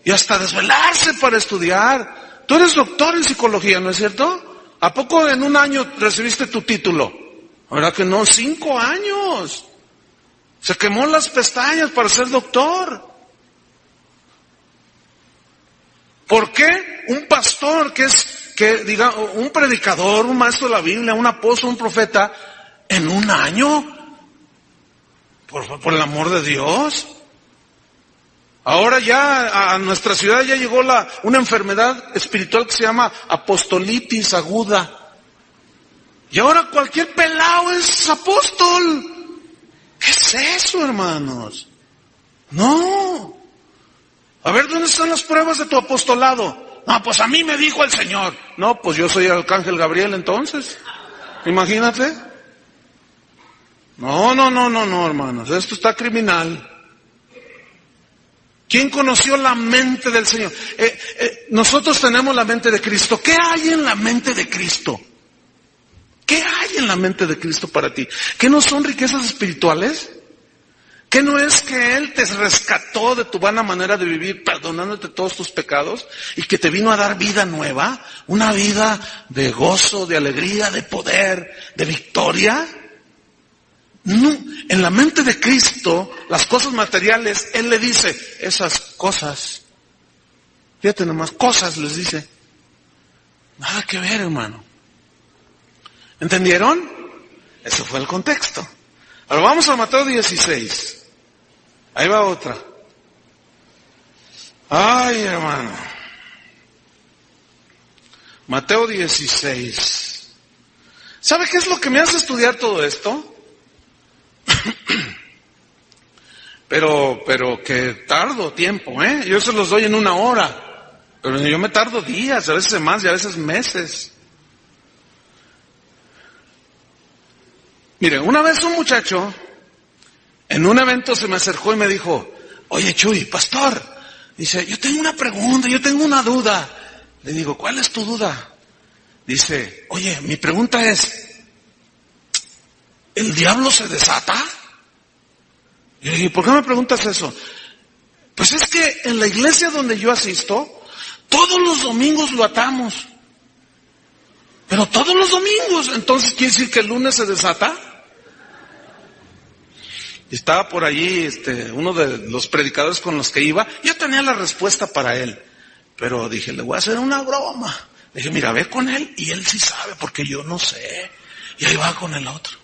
Y hasta desvelarse para estudiar. Tú eres doctor en psicología, ¿no es cierto? ¿A poco en un año recibiste tu título? ¿Verdad que no? 5 años. Se quemó las pestañas para ser doctor. ¿Por qué un pastor un predicador, un maestro de la Biblia, un apóstol, un profeta, en un año? Por el amor de Dios. Ahora ya a nuestra ciudad ya llegó una enfermedad espiritual que se llama apostolitis aguda. Y ahora cualquier pelao es apóstol. ¿Qué es eso, hermanos? No. A ver, ¿dónde están las pruebas de tu apostolado? No, pues a mí me dijo el Señor. No, pues yo soy el arcángel Gabriel entonces. Imagínate. No, hermanos. Esto está criminal. ¿Quién conoció la mente del Señor? Nosotros tenemos la mente de Cristo. ¿Qué hay en la mente de Cristo? ¿Qué hay en la mente de Cristo para ti? ¿Qué no son riquezas espirituales? ¿Qué no es que Él te rescató de tu vana manera de vivir, perdonándote todos tus pecados, y que te vino a dar vida nueva? Una vida de gozo, de alegría, de poder, de victoria. No, en la mente de Cristo, las cosas materiales, Él le dice, esas cosas, fíjate nomás, cosas les dice. Nada que ver, hermano. ¿Entendieron? Ese fue el contexto. Ahora vamos a Mateo 16. Ahí va otra. Ay, hermano. Mateo 16. ¿Sabe qué es lo que me hace estudiar todo esto? Pero que tardo tiempo, Yo se los doy en 1 hora. Pero yo me tardo días, a veces más y a veces meses. Mire, una vez un muchacho en un evento se me acercó y me dijo, oye Chuy, pastor, dice, yo tengo una pregunta, yo tengo una duda. Le digo, ¿cuál es tu duda? Dice, oye, mi pregunta es, ¿el diablo se desata? Y le dije, ¿por qué me preguntas eso? Pues es que en la iglesia donde yo asisto, todos los domingos lo atamos. Pero todos los domingos, entonces ¿quiere decir que el lunes se desata? Y estaba por allí uno de los predicadores con los que iba, yo tenía la respuesta para él, pero dije, le voy a hacer una broma. Le dije, mira, ve con él y él sí sabe porque yo no sé. Y ahí va con el otro.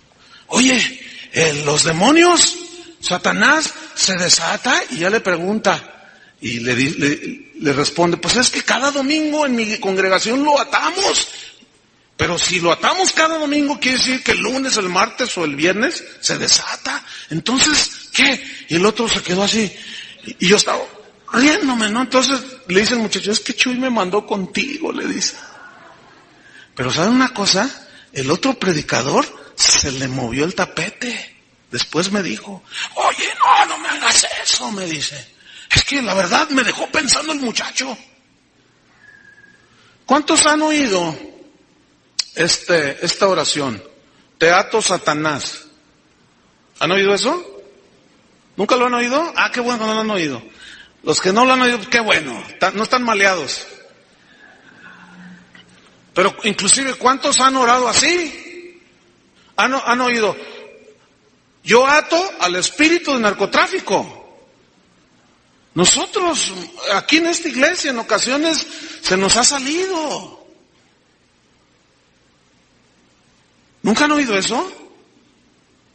Oye, los demonios, Satanás se desata, y ya le pregunta y le responde, pues es que cada domingo en mi congregación lo atamos. Pero si lo atamos cada domingo, quiere decir que el lunes, el martes o el viernes se desata. Entonces, ¿qué? Y el otro se quedó así. Y yo estaba riéndome, ¿no? Entonces le dice el muchacho, es que Chuy me mandó contigo, le dice. Pero ¿saben una cosa? El otro predicador se le movió el tapete. Después me dijo, oye, no me hagas eso, me dice. Es que la verdad me dejó pensando el muchacho. ¿Cuántos han oído esta oración? Te ato, Satanás. ¿Han oído eso? ¿Nunca lo han oído? Ah, qué bueno que no lo han oído. Los que no lo han oído, qué bueno, no están maleados. Pero inclusive, ¿cuántos han orado así? Han oído, yo ato al espíritu de narcotráfico. Nosotros, aquí en esta iglesia, en ocasiones se nos ha salido. ¿Nunca han oído eso?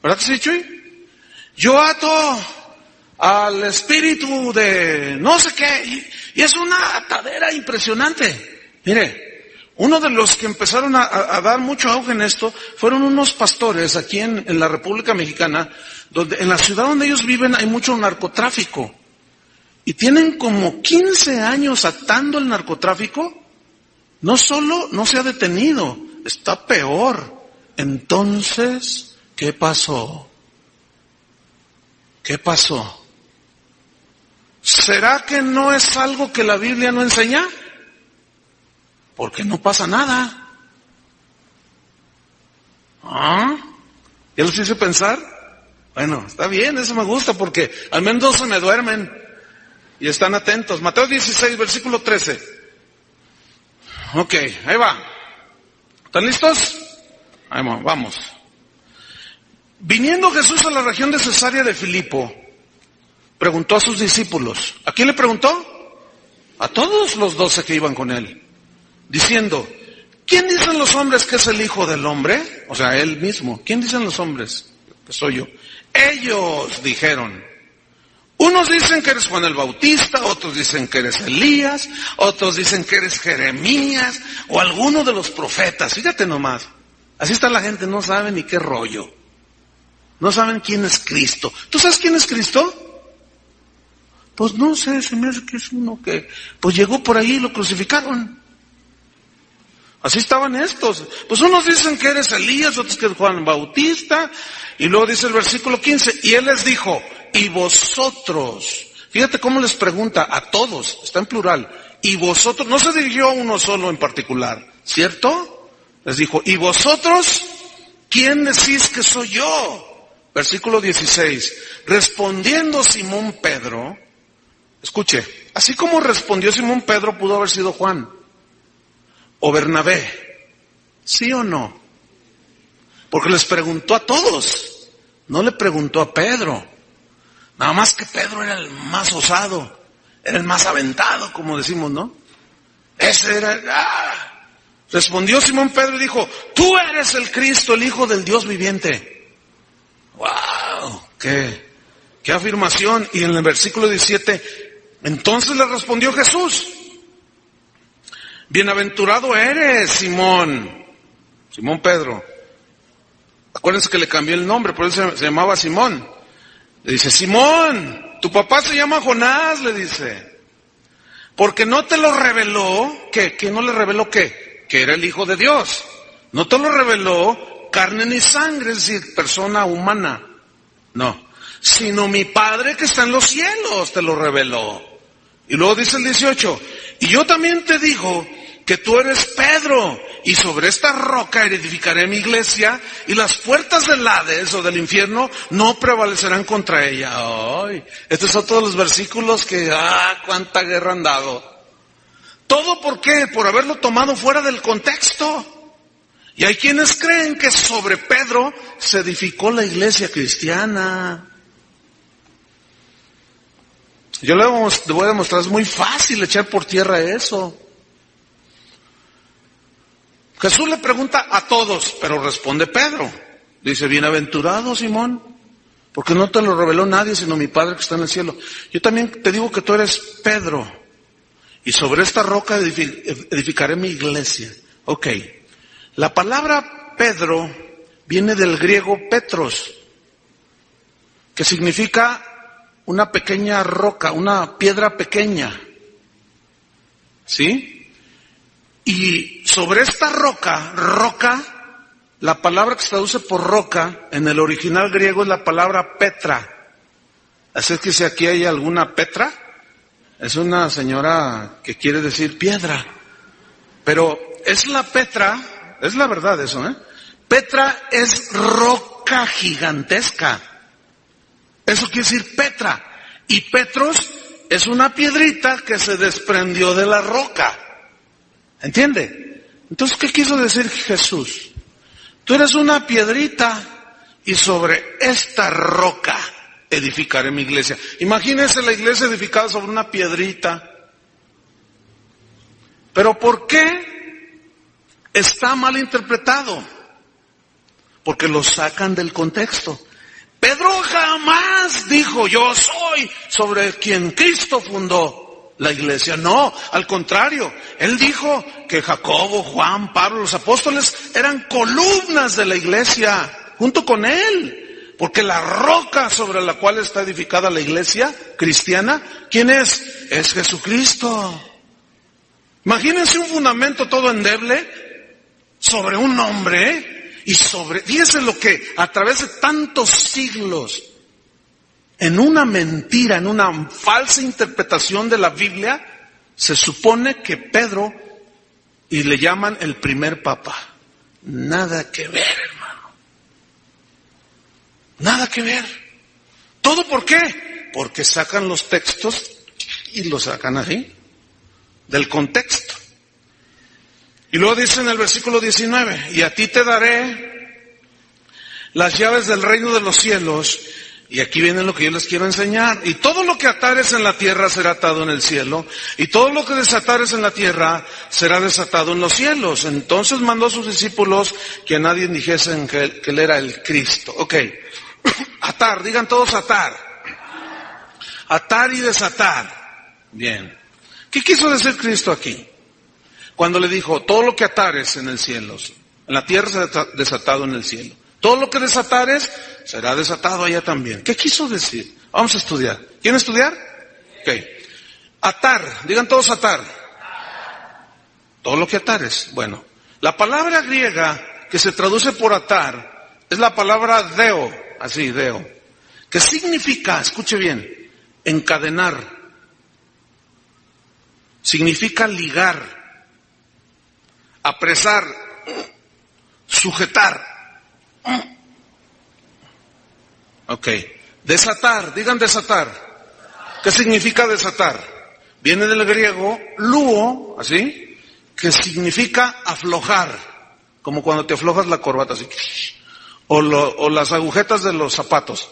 ¿Verdad que sí, Chuy? Yo ato al espíritu de no sé qué, y es una atadera impresionante. Mire, uno de los que empezaron a dar mucho auge en esto fueron unos pastores aquí en la República Mexicana, donde en la ciudad donde ellos viven hay mucho narcotráfico. Y tienen como 15 años atando el narcotráfico. No solo no se ha detenido, está peor. Entonces, ¿qué pasó? ¿Qué pasó? ¿Será que no es algo que la Biblia no enseña? Porque no pasa nada. ¿Ah? ¿Ya los hice pensar? Bueno, está bien, eso me gusta porque al menos se me duermen y están atentos. Mateo 16, versículo 13. Ok, ahí va. ¿Están listos? Ahí vamos. Viniendo Jesús a la región de Cesarea de Filipo, preguntó a sus discípulos. ¿A quién le preguntó? A todos los 12 que iban con él, diciendo: ¿quién dicen los hombres que es el Hijo del Hombre? O sea, él mismo. ¿Quién dicen los hombres que soy yo? Ellos dijeron: unos dicen que eres Juan el Bautista, otros dicen que eres Elías, otros dicen que eres Jeremías o alguno de los profetas. Fíjate nomás. Así está la gente, no saben ni qué rollo. No saben quién es Cristo. ¿Tú sabes quién es Cristo? Pues no sé, se me hace que es uno que pues llegó por ahí y lo crucificaron. Así estaban estos. Pues unos dicen que eres Elías, otros que eres Juan Bautista. Y luego dice el versículo 15, y él les dijo: ¿y vosotros? Fíjate cómo les pregunta a todos, está en plural. ¿Y vosotros? No se dirigió a uno solo en particular, ¿cierto? Les dijo: ¿y vosotros? ¿Quién decís que soy yo? Versículo 16. Respondiendo Simón Pedro, escuche, así como respondió Simón Pedro, pudo haber sido Juan o Bernabé, ¿sí o no? Porque les preguntó a todos, no le preguntó a Pedro. Nada más que Pedro era el más osado, era el más aventado, como decimos, ¿no? Ese era... Respondió Simón Pedro y dijo: tú eres el Cristo, el Hijo del Dios viviente. ¡Wow! ¡Qué afirmación! Y en el versículo 17, entonces le respondió Jesús: bienaventurado eres, Simón Pedro. Acuérdense que le cambió el nombre, por eso se llamaba Simón. Le dice: Simón, tu papá se llama Jonás, le dice. Porque no te lo reveló, ¿qué? ¿Que no le reveló qué? Que era el Hijo de Dios. No te lo reveló carne ni sangre, es decir, persona humana. No. Sino mi Padre que está en los cielos te lo reveló. Y luego dice el 18, y yo también te digo que tú eres Pedro, y sobre esta roca edificaré mi iglesia, y las puertas del Hades o del infierno no prevalecerán contra ella. Ay, estos son todos los versículos que, cuánta guerra han dado. ¿Todo por qué? Por haberlo tomado fuera del contexto. Y hay quienes creen que sobre Pedro se edificó la iglesia cristiana. Yo le voy a demostrar, es muy fácil echar por tierra eso. Jesús le pregunta a todos, pero responde Pedro. Dice: bienaventurado Simón, porque no te lo reveló nadie sino mi Padre que está en el cielo. Yo también te digo que tú eres Pedro, y sobre esta roca edificaré mi iglesia. Ok. La palabra Pedro viene del griego Petros, que significa una pequeña roca, una piedra pequeña. ¿Sí? Y sobre esta roca, la palabra que se traduce por roca, en el original griego es la palabra Petra. Así es que si aquí hay alguna Petra, es una señora que quiere decir piedra. Pero es la Petra, es la verdad eso, Petra es roca gigantesca. Eso quiere decir Petra. Y Petros es una piedrita que se desprendió de la roca. ¿Entiende? Entonces, ¿qué quiso decir Jesús? Tú eres una piedrita y sobre esta roca edificaré mi iglesia. Imagínense la iglesia edificada sobre una piedrita. ¿Pero por qué está mal interpretado? Porque lo sacan del contexto. Pedro jamás dijo: yo soy sobre quien Cristo fundó la iglesia. No, al contrario, él dijo que Jacobo, Juan, Pablo, los apóstoles eran columnas de la iglesia junto con él, porque la roca sobre la cual está edificada la iglesia cristiana, ¿quién es? Es Jesucristo. Imagínense un fundamento todo endeble sobre un hombre, y fíjense lo que a través de tantos siglos, en una mentira, en una falsa interpretación de la Biblia, se supone que Pedro, y le llaman el primer papa. Nada que ver, hermano. Nada que ver. ¿Todo por qué? Porque sacan los textos y los sacan así, del contexto. Y luego dice en el versículo 19, y a ti te daré las llaves del reino de los cielos. Y aquí viene lo que yo les quiero enseñar. Y todo lo que atares en la tierra será atado en el cielo. Y todo lo que desatares en la tierra será desatado en los cielos. Entonces mandó a sus discípulos que a nadie dijesen que él era el Cristo. Ok. Atar, digan todos atar. Atar y desatar. Bien. ¿Qué quiso decir Cristo aquí? Cuando le dijo, todo lo que atares en el cielo, en la tierra será desatado en el cielo. Todo lo que desatares será desatado allá también. ¿Qué quiso decir? Vamos a estudiar. ¿Quieren estudiar? Ok. Atar, digan todos atar. Todo lo que atares. Bueno, la palabra griega que se traduce por atar es la palabra deo, así, deo, que significa, escuche bien, encadenar, significa ligar, apresar, sujetar. Ok. Desatar, digan desatar. ¿Qué significa desatar? Viene del griego luo, así, que significa aflojar, como cuando te aflojas la corbata, así, o las agujetas de los zapatos,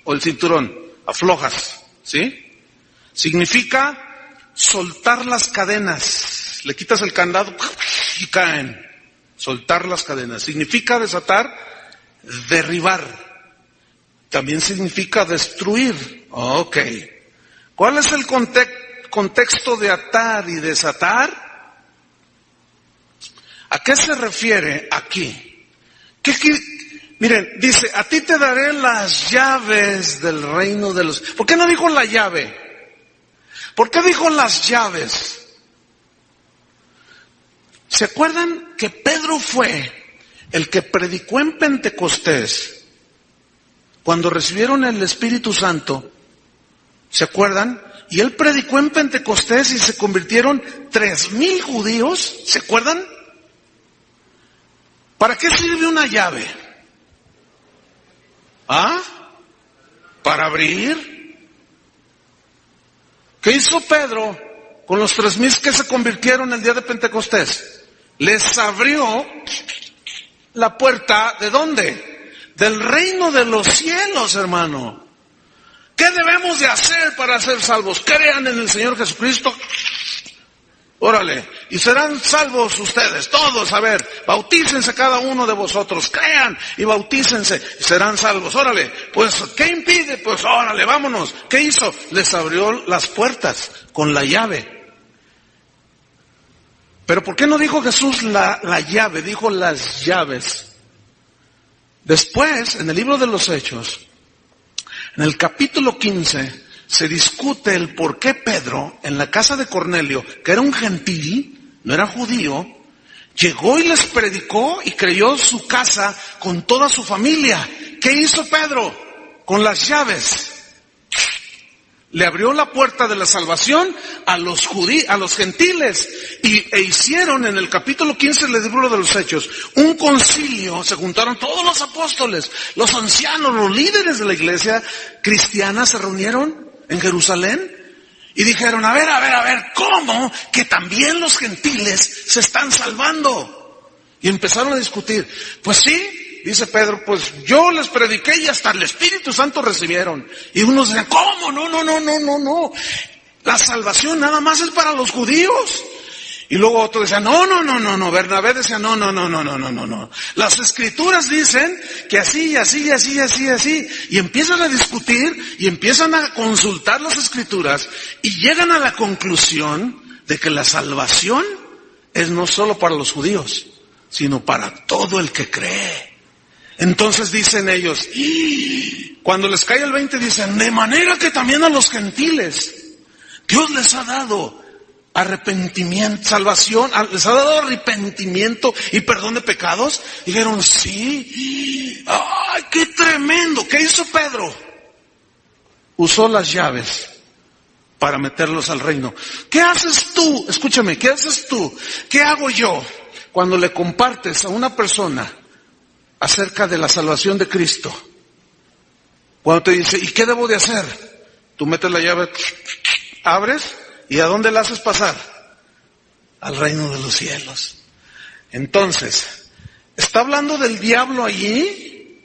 o el cinturón, aflojas, ¿sí? Significa soltar las cadenas, le quitas el candado y caen, soltar las cadenas. Significa desatar, derribar. También significa destruir. Ok. ¿Cuál es el contexto de atar y desatar? ¿A qué se refiere aquí? Miren, dice, a ti te daré las llaves del reino de los... ¿Por qué no dijo la llave? ¿Por qué dijo las llaves? ¿Se acuerdan que Pedro fue el que predicó en Pentecostés? Cuando recibieron el Espíritu Santo, ¿se acuerdan? Y él predicó en Pentecostés y se convirtieron 3,000 judíos, ¿se acuerdan? ¿Para qué sirve una llave? ¿Ah? ¿Para abrir? ¿Qué hizo Pedro con los 3,000 que se convirtieron el día de Pentecostés? Les abrió la puerta, ¿de dónde? Del reino de los cielos, hermano. ¿Qué debemos de hacer para ser salvos? Crean en el Señor Jesucristo. Órale. Y serán salvos ustedes, todos. A ver, bautícense cada uno de vosotros. Crean y bautícense. Y serán salvos. Órale. Pues, ¿qué impide? Pues, órale, vámonos. ¿Qué hizo? Les abrió las puertas con la llave. Pero ¿por qué no dijo Jesús la llave? Dijo las llaves. Después, en el libro de los Hechos, en el capítulo 15, se discute el por qué Pedro, en la casa de Cornelio, que era un gentil, no era judío, llegó y les predicó y creyó su casa con toda su familia. ¿Qué hizo Pedro? Con las llaves. Le abrió la puerta de la salvación a los gentiles e hicieron en el capítulo 15 del libro de los Hechos un concilio. Se juntaron todos los apóstoles, los ancianos, los líderes de la iglesia cristiana se reunieron en Jerusalén y dijeron, a ver, ¿cómo que también los gentiles se están salvando? Y empezaron a discutir. Pues sí. Dice Pedro, pues yo les prediqué y hasta el Espíritu Santo recibieron. Y unos decían, ¿cómo? No. La salvación nada más es para los judíos. Y luego otros decían, no. Bernabé decía, no. Las Escrituras dicen que así. Y empiezan a discutir y empiezan a consultar las Escrituras y llegan a la conclusión de que la salvación es no solo para los judíos, sino para todo el que cree. Entonces dicen ellos, cuando les cae el 20 dicen, de manera que también a los gentiles Dios les ha dado arrepentimiento, salvación, les ha dado arrepentimiento y perdón de pecados. Dijeron, sí. ¡Ay, qué tremendo! ¿Qué hizo Pedro? Usó las llaves para meterlos al reino. ¿Qué haces tú? Escúchame, ¿qué haces tú? ¿Qué hago yo cuando le compartes a una persona acerca de la salvación de Cristo? Cuando te dice, ¿y qué debo de hacer? Tú metes la llave, abres, ¿y a dónde la haces pasar? Al reino de los cielos. Entonces, ¿está hablando del diablo allí?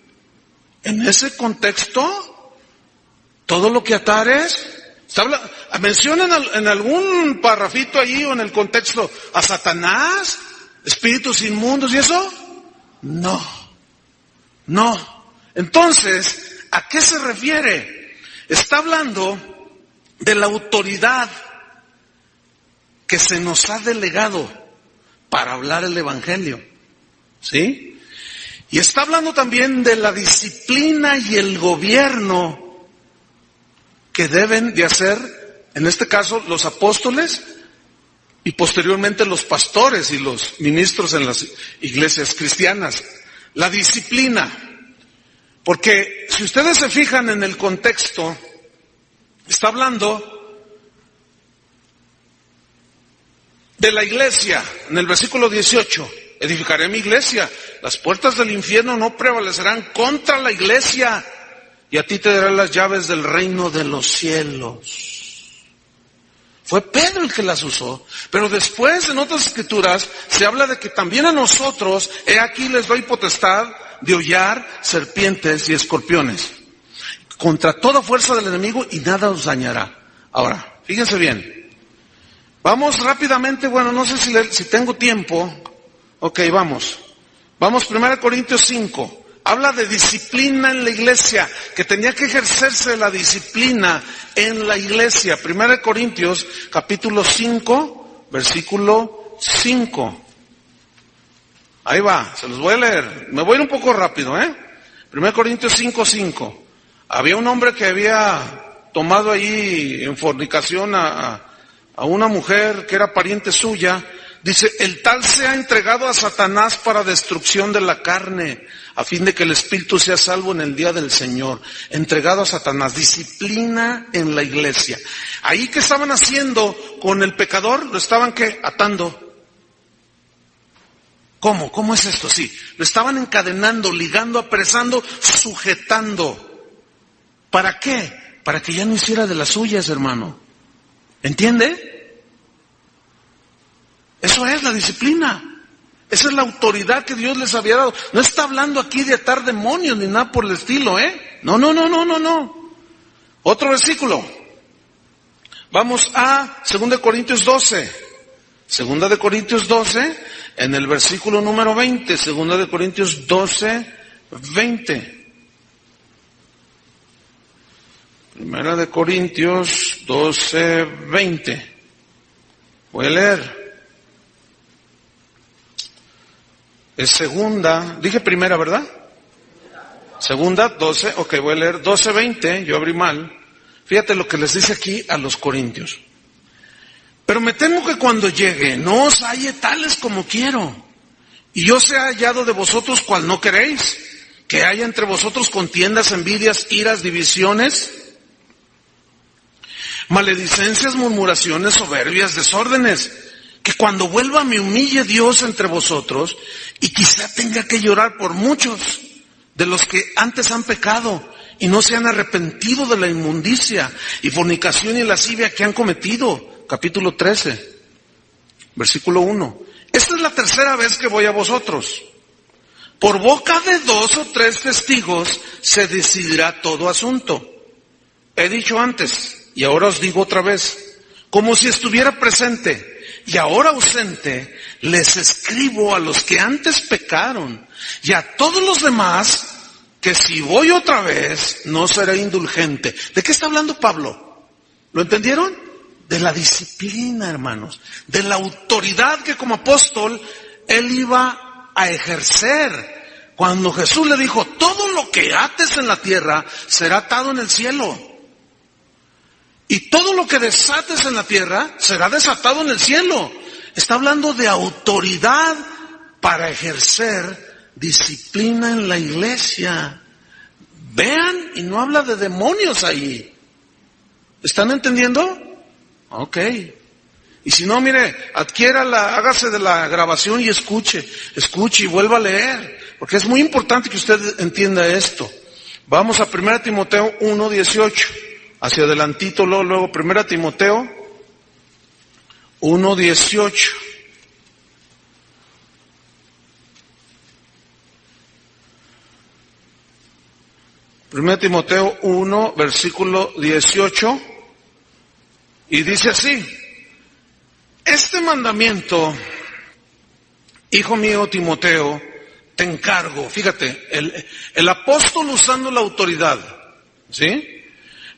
En ese contexto, todo lo que atares, mencionan en algún parrafito ahí o en el contexto a Satanás, espíritus inmundos y eso. No. Entonces, ¿a qué se refiere? Está hablando de la autoridad que se nos ha delegado para hablar el evangelio. ¿Sí? Y está hablando también de la disciplina y el gobierno que deben de hacer, en este caso, los apóstoles y posteriormente los pastores y los ministros en las iglesias cristianas. La disciplina. Porque si ustedes se fijan en el contexto, está hablando de la iglesia, en el versículo 18. Edificaré mi iglesia, las puertas del infierno no prevalecerán contra la iglesia, y a ti te daré las llaves del reino de los cielos. Fue Pedro el que las usó, pero después en otras escrituras se habla de que también a nosotros, he aquí les doy potestad de hollar serpientes y escorpiones, contra toda fuerza del enemigo, y nada os dañará. Ahora, fíjense bien, vamos rápidamente, bueno, no sé si tengo tiempo. Ok, vamos. Vamos, 1 Corintios 5. Habla de disciplina en la iglesia, que tenía que ejercerse la disciplina en la iglesia. 1 Corintios, capítulo 5, versículo 5. Ahí va, se los voy a leer. Me voy a ir un poco rápido, 1 Corintios 5, 5. Había un hombre que había tomado ahí en fornicación a una mujer que era pariente suya. Dice, el tal se ha entregado a Satanás para destrucción de la carne, a fin de que el espíritu sea salvo en el día del Señor. Entregado a Satanás. Disciplina en la iglesia. Ahí, ¿qué estaban haciendo con el pecador? Lo estaban, ¿qué? Atando. ¿Cómo? ¿Cómo es esto? Sí, lo estaban encadenando, ligando, apresando, sujetando. ¿Para qué? Para que ya no hiciera de las suyas, hermano. ¿Entiende? Eso es la disciplina. Esa es la autoridad que Dios les había dado. No está hablando aquí de atar demonios ni nada por el estilo, No. Otro versículo. Vamos a 2 Corintios 12. 2 Corintios 12, en el versículo número 20. 2 Corintios 12, 20. 1 Corintios 12, 20. Voy a leer. Es segunda, dije primera, ¿verdad? Segunda, 12, ok, voy a leer 12, 20, yo abrí mal. Fíjate lo que les dice aquí a los corintios. Pero me temo que cuando llegue, no os halle tales como quiero, y yo sea hallado de vosotros cual no queréis, que haya entre vosotros contiendas, envidias, iras, divisiones, maledicencias, murmuraciones, soberbias, desórdenes. Que cuando vuelva me humille Dios entre vosotros, y quizá tenga que llorar por muchos de los que antes han pecado y no se han arrepentido de la inmundicia y fornicación y lascivia que han cometido. Capítulo 13, versículo 1. Esta es la tercera vez que voy a vosotros. Por boca de 2 o 3 testigos se decidirá todo asunto. He dicho antes, y ahora os digo otra vez, como si estuviera presente y ahora ausente, les escribo a los que antes pecaron y a todos los demás, que si voy otra vez, no seré indulgente. ¿De qué está hablando Pablo? ¿Lo entendieron? De la disciplina, hermanos, de la autoridad que como apóstol él iba a ejercer. Cuando Jesús le dijo, todo lo que ates en la tierra será atado en el cielo. Y todo lo que desates en la tierra será desatado en el cielo. Está hablando de autoridad para ejercer disciplina en la iglesia. Vean, y no habla de demonios ahí. ¿Están entendiendo? Ok. Y si no, mire, hágase de la grabación y escuche y vuelva a leer. Porque es muy importante que usted entienda esto. Vamos a 1 Timoteo 1, 18. Hacia adelantito, luego 1 Timoteo 1, 18. 1 Timoteo 1, versículo 18, y dice así: este mandamiento, hijo mío Timoteo, te encargo. Fíjate, el apóstol usando la autoridad, ¿sí?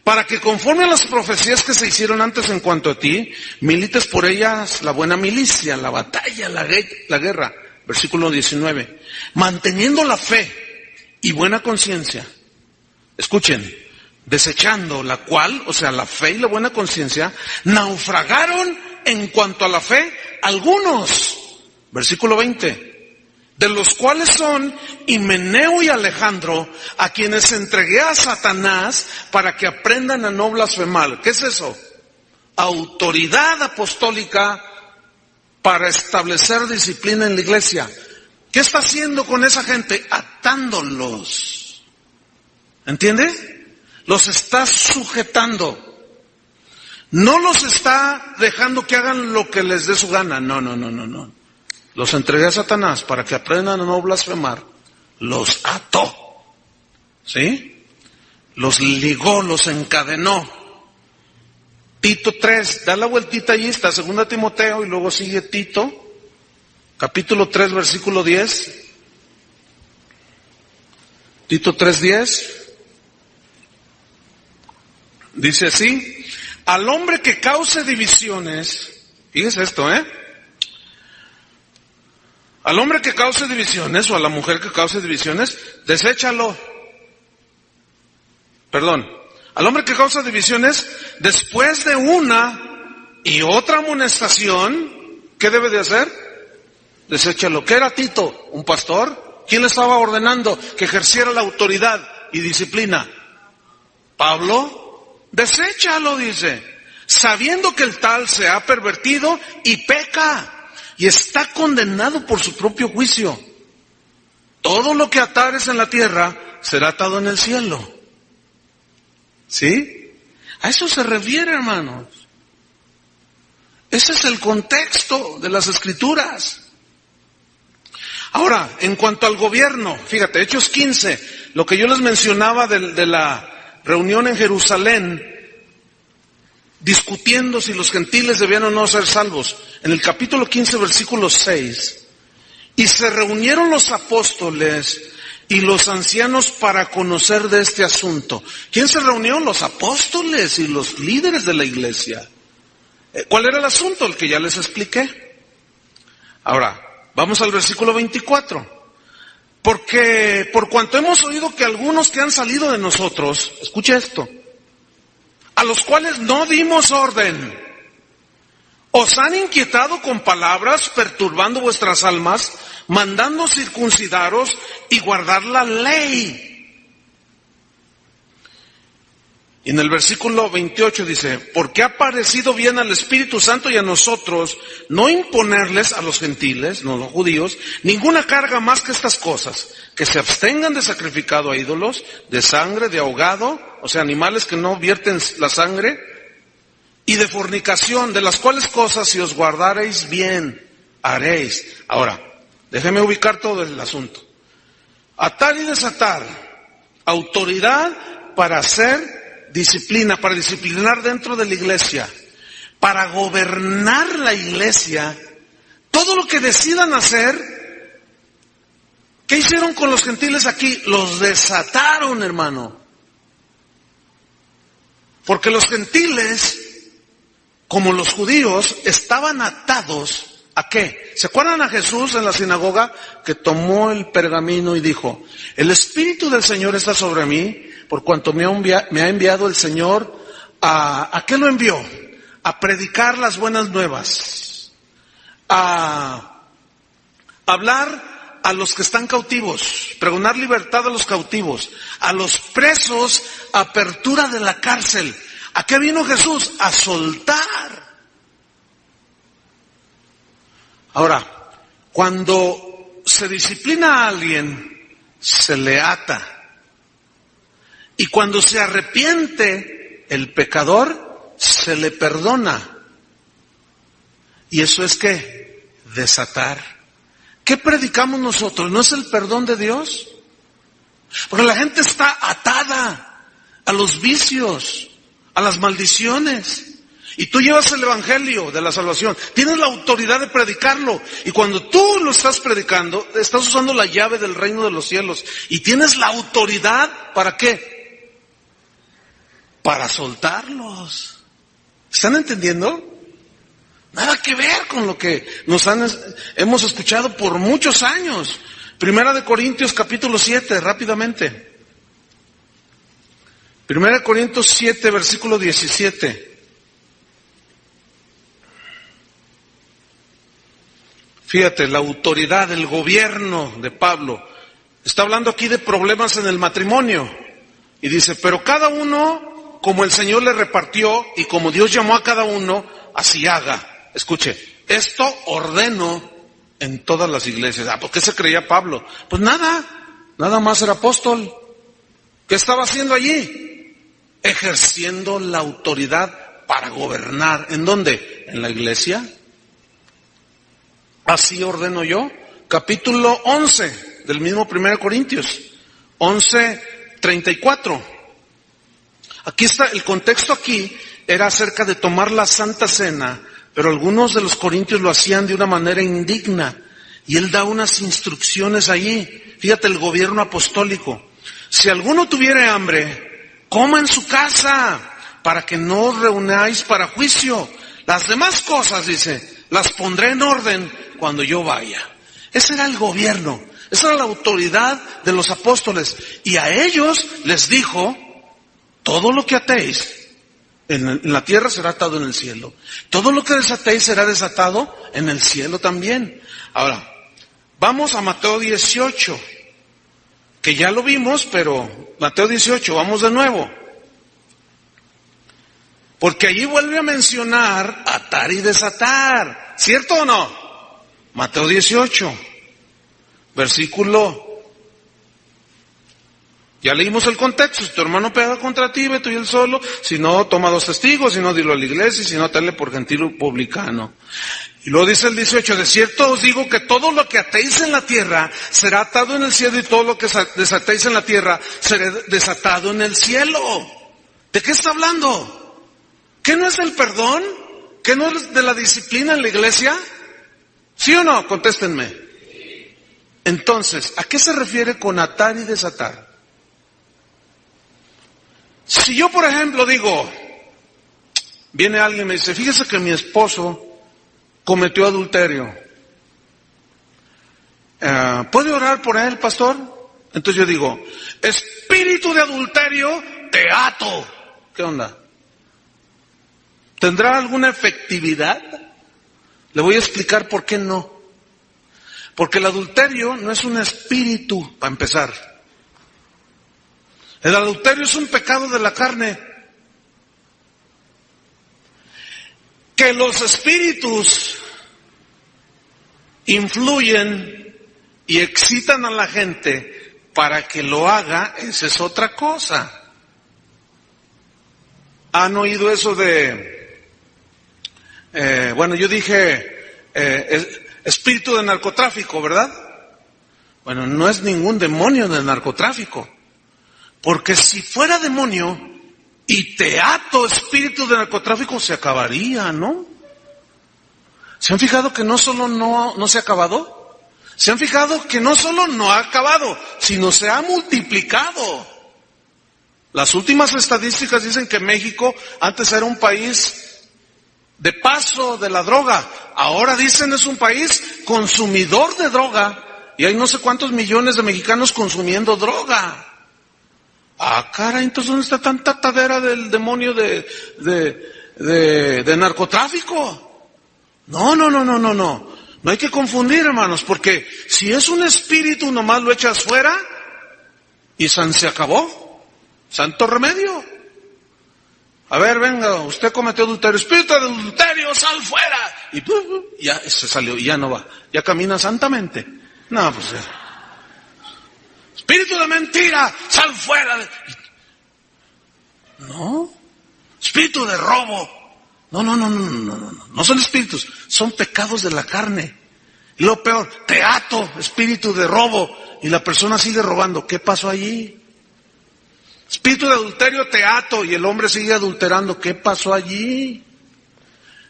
Para que conforme a las profecías que se hicieron antes en cuanto a ti, milites por ellas la buena milicia, la batalla, la guerra. Versículo 19. Manteniendo la fe y buena conciencia. Escuchen, desechando la cual, o sea, la fe y la buena conciencia, naufragaron en cuanto a la fe algunos. Versículo 20. De los cuales son Himeneo y Alejandro, a quienes entregué a Satanás para que aprendan a no blasfemar. ¿Qué es eso? Autoridad apostólica para establecer disciplina en la iglesia. ¿Qué está haciendo con esa gente? Atándolos. ¿Entiende? Los está sujetando. No los está dejando que hagan lo que les dé su gana. No. Los entregué a Satanás para que aprendan a no blasfemar. Los ató. ¿Sí? Los ligó, los encadenó. Tito 3, da la vueltita allí, está 2 Timoteo y luego sigue Tito, capítulo 3, versículo 10. Tito 3:10. Dice así: al hombre que cause divisiones, fíjese esto, al hombre que cause divisiones o a la mujer que cause divisiones, deséchalo. Al hombre que causa divisiones, después de una y otra amonestación, ¿qué debe de hacer? Deséchalo. ¿Qué era Tito? ¿Un pastor? ¿Quién le estaba ordenando que ejerciera la autoridad y disciplina? Pablo. Deséchalo, dice, sabiendo que el tal se ha pervertido y peca. Y está condenado por su propio juicio. Todo lo que atares en la tierra será atado en el cielo. ¿Sí? A eso se refiere, hermanos. Ese es el contexto de las Escrituras. Ahora, en cuanto al gobierno, fíjate, Hechos 15, lo que yo les mencionaba de la reunión en Jerusalén, discutiendo si los gentiles debían o no ser salvos. En el capítulo 15, versículo 6, y se reunieron los apóstoles y los ancianos para conocer de este asunto. ¿Quién se reunió? Los apóstoles y los líderes de la iglesia. ¿Cuál era el asunto? El que ya les expliqué. Ahora, vamos al versículo 24. Porque por cuanto hemos oído que algunos que han salido de nosotros, escucha esto, a los cuales no dimos orden, os han inquietado con palabras, perturbando vuestras almas, mandando circuncidaros y guardar la ley. Y en el versículo 28 dice: porque ha parecido bien al Espíritu Santo y a nosotros no imponerles a los gentiles, no los judíos, ninguna carga más que estas cosas, que se abstengan de sacrificado a ídolos, de sangre, de ahogado, o sea, animales que no vierten la sangre, y de fornicación, de las cuales cosas si os guardareis bien, haréis. Ahora, déjeme ubicar todo el asunto. Atar y desatar, autoridad para hacer disciplina, para disciplinar dentro de la iglesia, para gobernar la iglesia, todo lo que decidan hacer. ¿Qué hicieron con los gentiles aquí? Los desataron, hermano. Porque los gentiles, como los judíos, estaban atados ¿a qué? ¿Se acuerdan a Jesús en la sinagoga que tomó el pergamino y dijo: el Espíritu del Señor está sobre mí, por cuanto me ha enviado el Señor ¿a qué lo envió? A predicar las buenas nuevas, a hablar a los que están cautivos, pregonar libertad a los cautivos, a los presos, apertura de la cárcel. ¿A qué vino Jesús? A soltar. Ahora, cuando se disciplina a alguien, se le ata. Y cuando se arrepiente el pecador, se le perdona. ¿Y eso es qué? Desatar. ¿Qué predicamos nosotros? ¿No es el perdón de Dios? Porque la gente está atada a los vicios, a las maldiciones. Y tú llevas el evangelio de la salvación, tienes la autoridad de predicarlo. Y cuando tú lo estás predicando, estás usando la llave del reino de los cielos. Y tienes la autoridad, ¿para qué? Para soltarlos. ¿Están entendiendo? Nada que ver con lo que hemos escuchado por muchos años. Primera de Corintios capítulo 7, rápidamente. Primera de Corintios 7, versículo 17. Fíjate, la autoridad, el gobierno de Pablo. Está hablando aquí de problemas en el matrimonio. Y dice, pero cada uno, como el Señor le repartió y como Dios llamó a cada uno, así haga. Escuche, esto ordeno en todas las iglesias. ¿Por qué se creía Pablo? Pues nada más era apóstol. ¿Qué estaba haciendo allí? Ejerciendo la autoridad para gobernar. ¿En dónde? En la iglesia. Así ordeno yo. Capítulo 11 del mismo 1 Corintios. 11:34. Aquí está, el contexto aquí era acerca de tomar la Santa Cena, pero algunos de los corintios lo hacían de una manera indigna. Y él da unas instrucciones allí. Fíjate, el gobierno apostólico. Si alguno tuviere hambre, coma en su casa, para que no os reunáis para juicio. Las demás cosas, dice, las pondré en orden cuando yo vaya. Ese era el gobierno, esa era la autoridad de los apóstoles. Y a ellos les dijo, todo lo que atéis en la tierra será atado en el cielo. Todo lo que desatéis será desatado en el cielo también. Ahora, vamos a Mateo 18, que ya lo vimos, pero Mateo 18, vamos de nuevo. Porque allí vuelve a mencionar atar y desatar. ¿Cierto o no? Mateo 18, versículo. Ya leímos el contexto. Si tu hermano pega contra ti, ve tú y él solo. Si no, toma 2 testigos. Si no, dilo a la iglesia. Y si no, tenle por gentil o publicano. Y luego dice el 18, de cierto os digo que todo lo que atéis en la tierra será atado en el cielo, y todo lo que desatéis en la tierra será desatado en el cielo. ¿De qué está hablando? ¿Qué no es del perdón? ¿Qué no es de la disciplina en la iglesia? ¿Sí o no? Contéstenme. Entonces, ¿a qué se refiere con atar y desatar? Si yo, por ejemplo, digo, viene alguien y me dice, fíjese que mi esposo cometió adulterio. ¿Puede orar por él, pastor? Entonces yo digo, espíritu de adulterio, te ato. ¿Qué onda? ¿Tendrá alguna efectividad? Le voy a explicar por qué no. Porque el adulterio no es un espíritu, para empezar. El adulterio es un pecado de la carne. Que los espíritus influyen y excitan a la gente para que lo haga, esa es otra cosa. ¿Han oído eso de, yo dije, espíritu de narcotráfico, ¿verdad? Bueno, no es ningún demonio del narcotráfico. Porque si fuera demonio y te ato espíritu de narcotráfico, se acabaría, ¿no? ¿Se han fijado que no solo no se ha acabado? ¿Se han fijado que no solo no ha acabado, sino se ha multiplicado? Las últimas estadísticas dicen que México antes era un país de paso de la droga. Ahora dicen es un país consumidor de droga. Y hay no sé cuántos millones de mexicanos consumiendo droga. Ah, caray, entonces ¿dónde está tanta atadera del demonio de narcotráfico? No. No hay que confundir, hermanos, porque si es un espíritu, nomás lo echas fuera y se acabó. Santo remedio. A ver, venga, usted cometió adulterio. Espíritu de adulterio, sal fuera. Y ya se salió, y ya no va. Ya camina santamente. No, pues espíritu de mentira, sal fuera. No. Espíritu de robo. No son espíritus, son pecados de la carne. Y lo peor, te ato, espíritu de robo. y la persona sigue robando. ¿Qué pasó allí? Espíritu de adulterio, te ato, y el hombre sigue adulterando. ¿Qué pasó allí?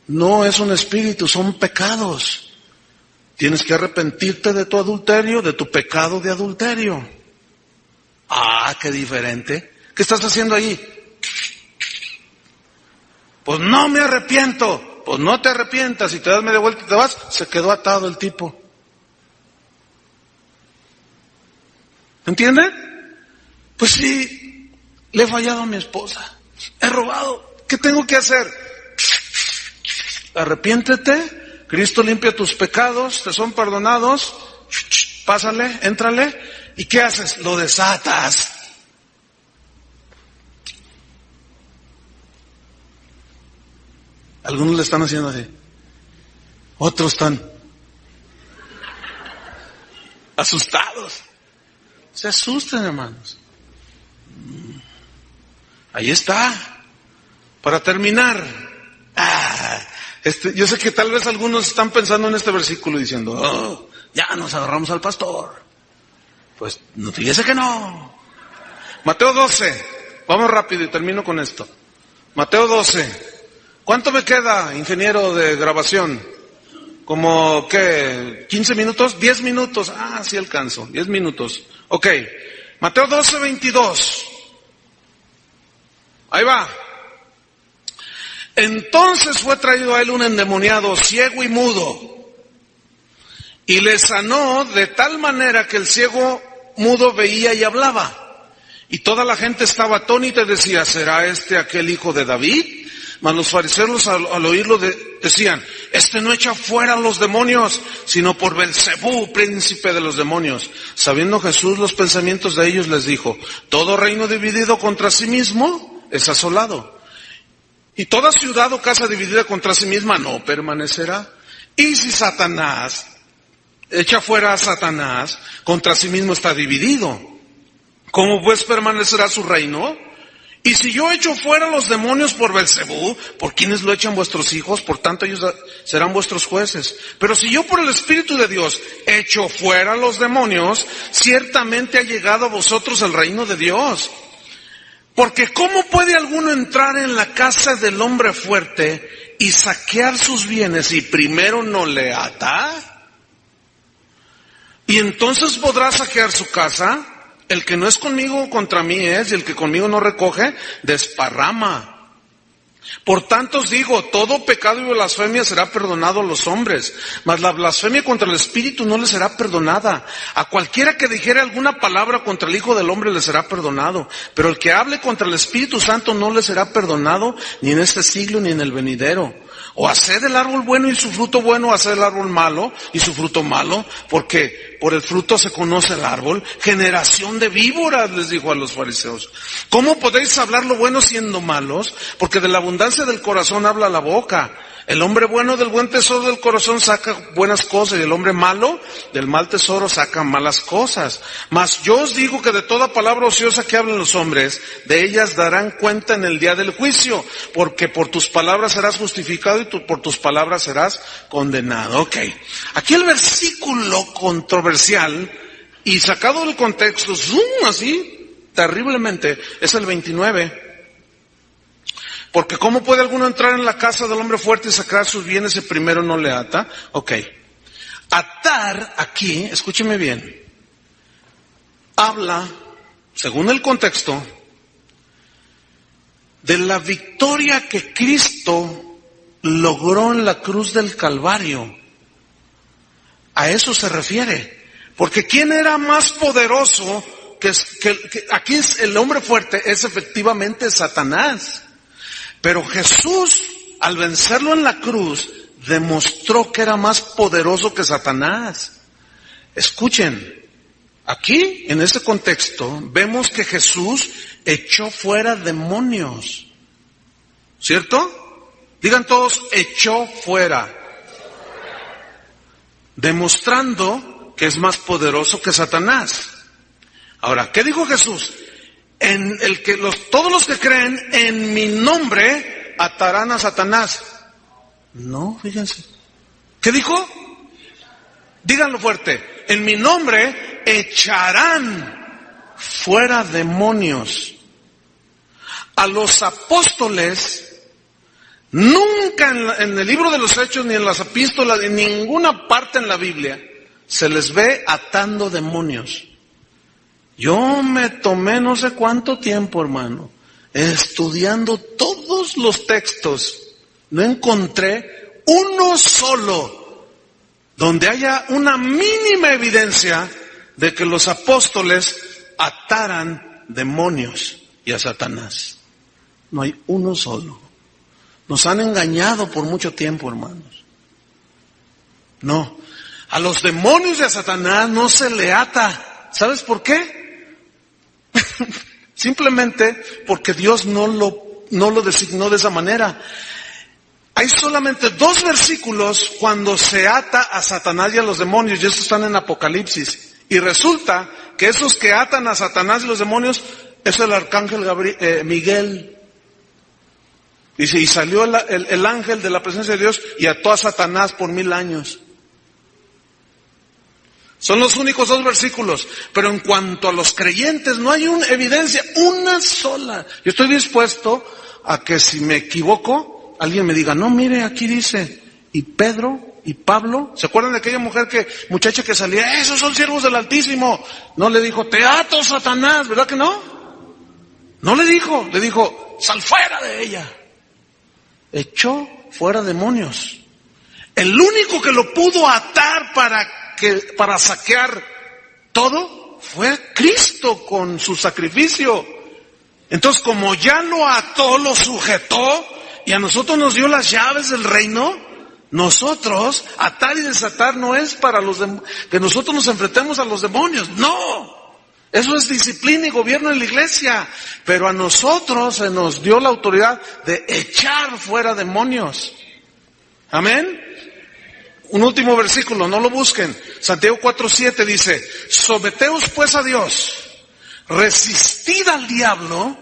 No es un espíritu, son pecados. Tienes que arrepentirte de tu adulterio, de tu pecado de adulterio. Ah, qué diferente. ¿Qué estás haciendo allí? Pues no me arrepiento. Pues no te arrepientas, si te das media vuelta y te vas, se quedó atado el tipo. ¿Entienden? Pues sí, le he fallado a mi esposa, he robado, ¿qué tengo que hacer? Arrepiéntete, Cristo limpia tus pecados, te son perdonados, pásale, éntrale, ¿y qué haces? Lo desatas. Algunos le están haciendo así, otros están asustados. Se asusten, hermanos. Ahí está. Para terminar, yo sé que tal vez algunos están pensando en este versículo diciendo, oh, ya nos agarramos al pastor. Pues no, fíjese que no. Mateo 12, vamos rápido y termino con esto. Mateo 12. ¿Cuánto me queda, ingeniero de grabación? ¿Como qué? ¿15 minutos? ¿10 minutos? Ah, sí alcanzo, 10 minutos. Ok, Mateo 12, 22. Ahí va. Entonces fue traído a él un endemoniado, ciego y mudo, y le sanó de tal manera que el ciego mudo veía y hablaba. Y toda la gente estaba atónita y decía, ¿será este aquel hijo de David? Mas los fariseos al oírlo decían, este no echa fuera a los demonios, sino por Belcebú, príncipe de los demonios. Sabiendo Jesús los pensamientos de ellos, les dijo, todo reino dividido contra sí mismo es asolado. Y toda ciudad o casa dividida contra sí misma no permanecerá. Y si Satanás echa fuera a Satanás, contra sí mismo está dividido. ¿Cómo pues permanecerá su reino? Y si yo echo fuera los demonios por Belcebú, ¿por quiénes lo echan vuestros hijos? Por tanto ellos serán vuestros jueces. Pero si yo por el Espíritu de Dios echo fuera los demonios, ciertamente ha llegado a vosotros el reino de Dios. Porque ¿cómo puede alguno entrar en la casa del hombre fuerte y saquear sus bienes si primero no le ata? Y entonces podrá saquear su casa. El que no es conmigo, contra mí es, y el que conmigo no recoge, desparrama. Por tanto os digo, todo pecado y blasfemia será perdonado a los hombres, mas la blasfemia contra el Espíritu no le será perdonada. A cualquiera que dijere alguna palabra contra el Hijo del Hombre le será perdonado, pero el que hable contra el Espíritu Santo no le será perdonado, ni en este siglo ni en el venidero. O haced el árbol bueno y su fruto bueno, o haced el árbol malo y su fruto malo, porque por el fruto se conoce el árbol. Generación de víboras, les dijo a los fariseos. ¿Cómo podéis hablar lo bueno siendo malos? Porque de la abundancia del corazón habla la boca. El hombre bueno del buen tesoro del corazón saca buenas cosas, y el hombre malo del mal tesoro saca malas cosas. Mas yo os digo que de toda palabra ociosa que hablen los hombres, de ellas darán cuenta en el día del juicio, porque por tus palabras serás justificado y por tus palabras serás condenado. Ok, aquí el versículo controversial y sacado del contexto, así, terriblemente, es el 29. Porque ¿cómo puede alguno entrar en la casa del hombre fuerte y sacar sus bienes si primero no le ata? Ok. Atar aquí, escúcheme bien, habla, según el contexto, de la victoria que Cristo logró en la cruz del Calvario. A eso se refiere. Porque ¿quién era más poderoso que aquí es el hombre fuerte? Es efectivamente Satanás. Pero Jesús, al vencerlo en la cruz, demostró que era más poderoso que Satanás. Escuchen, aquí, en este contexto, vemos que Jesús echó fuera demonios. ¿Cierto? Digan todos, echó fuera. Demostrando que es más poderoso que Satanás. Ahora, ¿qué dijo Jesús? Todos los que creen en mi nombre atarán a Satanás. No, fíjense. ¿Qué dijo? Díganlo fuerte. en mi nombre echarán fuera demonios. A los apóstoles, nunca en el libro de los Hechos, ni en las epístolas, en ninguna parte en la Biblia, se les ve atando demonios. Yo me tomé no sé cuánto tiempo, hermano, estudiando todos los textos. No encontré uno solo donde haya una mínima evidencia de que los apóstoles ataran demonios y a Satanás. No hay uno solo. Nos han engañado por mucho tiempo, hermanos. No, a los demonios y a Satanás no se le ata. ¿Sabes por qué? Simplemente porque Dios no lo designó de esa manera. Hay solamente 2 versículos cuando se ata a Satanás y a los demonios, y esos están en Apocalipsis. Y resulta que esos que atan a Satanás y los demonios es el arcángel Miguel. Dice, y salió el ángel de la presencia de Dios y ató a Satanás por 1000 años. Son los únicos 2 versículos, pero en cuanto a los creyentes no hay una evidencia, una sola. Yo estoy dispuesto a que si me equivoco, alguien me diga, no, mire, aquí dice, y Pedro y Pablo, ¿se acuerdan de aquella muchacha que salía, esos son siervos del Altísimo? No le dijo, te ato, Satanás, ¿verdad que no? No le dijo, sal fuera de ella. Echó fuera demonios. El único que lo pudo atar para saquear todo fue Cristo con su sacrificio. Entonces, como ya lo ató, lo sujetó, y a nosotros nos dio las llaves del reino, nosotros, atar y desatar no es para que nosotros nos enfrentemos a los demonios, no. Eso es disciplina y gobierno en la iglesia. Pero a nosotros se nos dio la autoridad de echar fuera demonios. Amén. Un último versículo, no lo busquen. Santiago 4:7 dice, someteos pues a Dios, resistid al diablo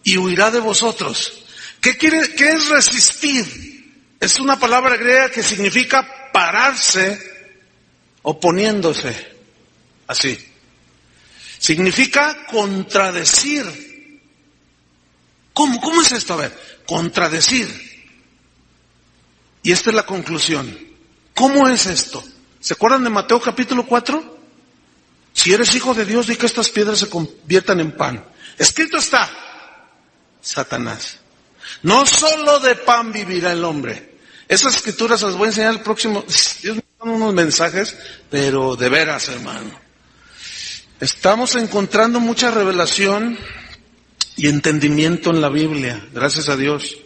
y huirá de vosotros. ¿Qué es resistir? Es una palabra griega que significa pararse oponiéndose. Así. Significa contradecir. ¿Cómo es esto? A ver, contradecir. Y esta es la conclusión. ¿Cómo es esto? ¿Se acuerdan de Mateo capítulo 4? Si eres hijo de Dios, di que estas piedras se conviertan en pan. Escrito está, Satanás. No solo de pan vivirá el hombre. Esas escrituras las voy a enseñar el próximo. Dios me da unos mensajes, pero de veras, hermano. Estamos encontrando mucha revelación y entendimiento en la Biblia, gracias a Dios.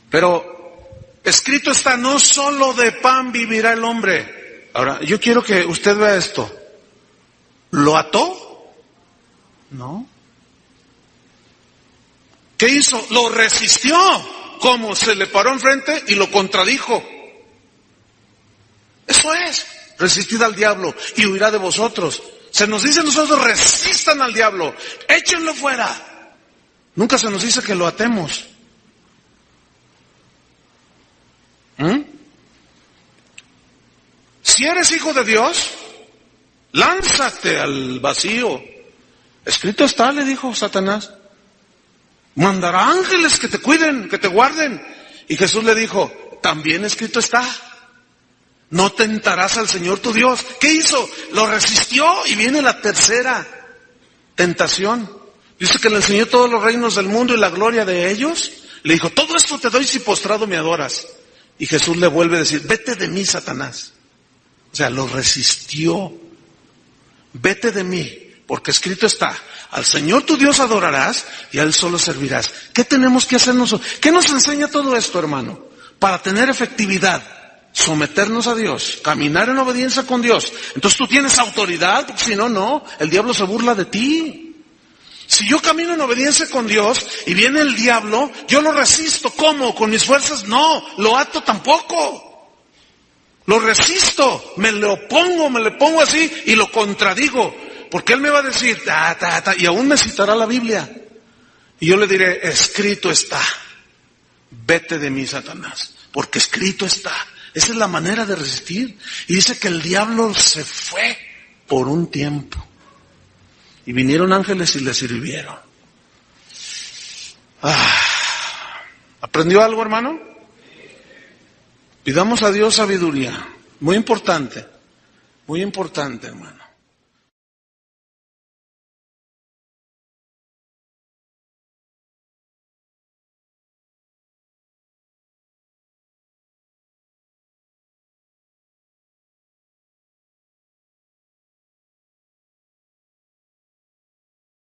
Pero escrito está, no solo de pan vivirá el hombre. Ahora, yo quiero que usted vea esto. ¿Lo ató? No. ¿Qué hizo? Lo resistió. ¿Cómo? Se le paró enfrente y lo contradijo. Eso es. Resistid al diablo y huirá de vosotros. Se nos dice a nosotros, resistan al diablo, échenlo fuera. Nunca se nos dice que lo atemos. Si eres hijo de Dios, lánzate al vacío. Escrito está, le dijo Satanás. Mandará ángeles que te cuiden, que te guarden. Y Jesús le dijo, también escrito está. No tentarás al Señor tu Dios. ¿Qué hizo? Lo resistió y viene la tercera tentación. Dice que le enseñó todos los reinos del mundo y la gloria de ellos. Le dijo, todo esto te doy si postrado me adoras. Y Jesús le vuelve a decir, vete de mí, Satanás. O sea, lo resistió. Vete de mí, porque escrito está, al Señor tu Dios adorarás y a Él solo servirás. ¿Qué tenemos que hacer nosotros? ¿Qué nos enseña todo esto, hermano? Para tener efectividad. Someternos a Dios, caminar en obediencia con Dios. Entonces tú tienes autoridad, porque si no, no, el diablo se burla de ti. Si yo camino en obediencia con Dios y viene el diablo, yo lo resisto. ¿Cómo? ¿Con mis fuerzas? No, lo ato tampoco. Lo resisto, me le pongo así y lo contradigo. Porque él me va a decir, y aún me citará la Biblia. Y yo le diré, escrito está, vete de mí, Satanás, porque escrito está. Esa es la manera de resistir. Y dice que el diablo se fue por un tiempo. Y vinieron ángeles y le sirvieron. ¿Aprendió algo, hermano? Pidamos a Dios sabiduría. Muy importante, hermano.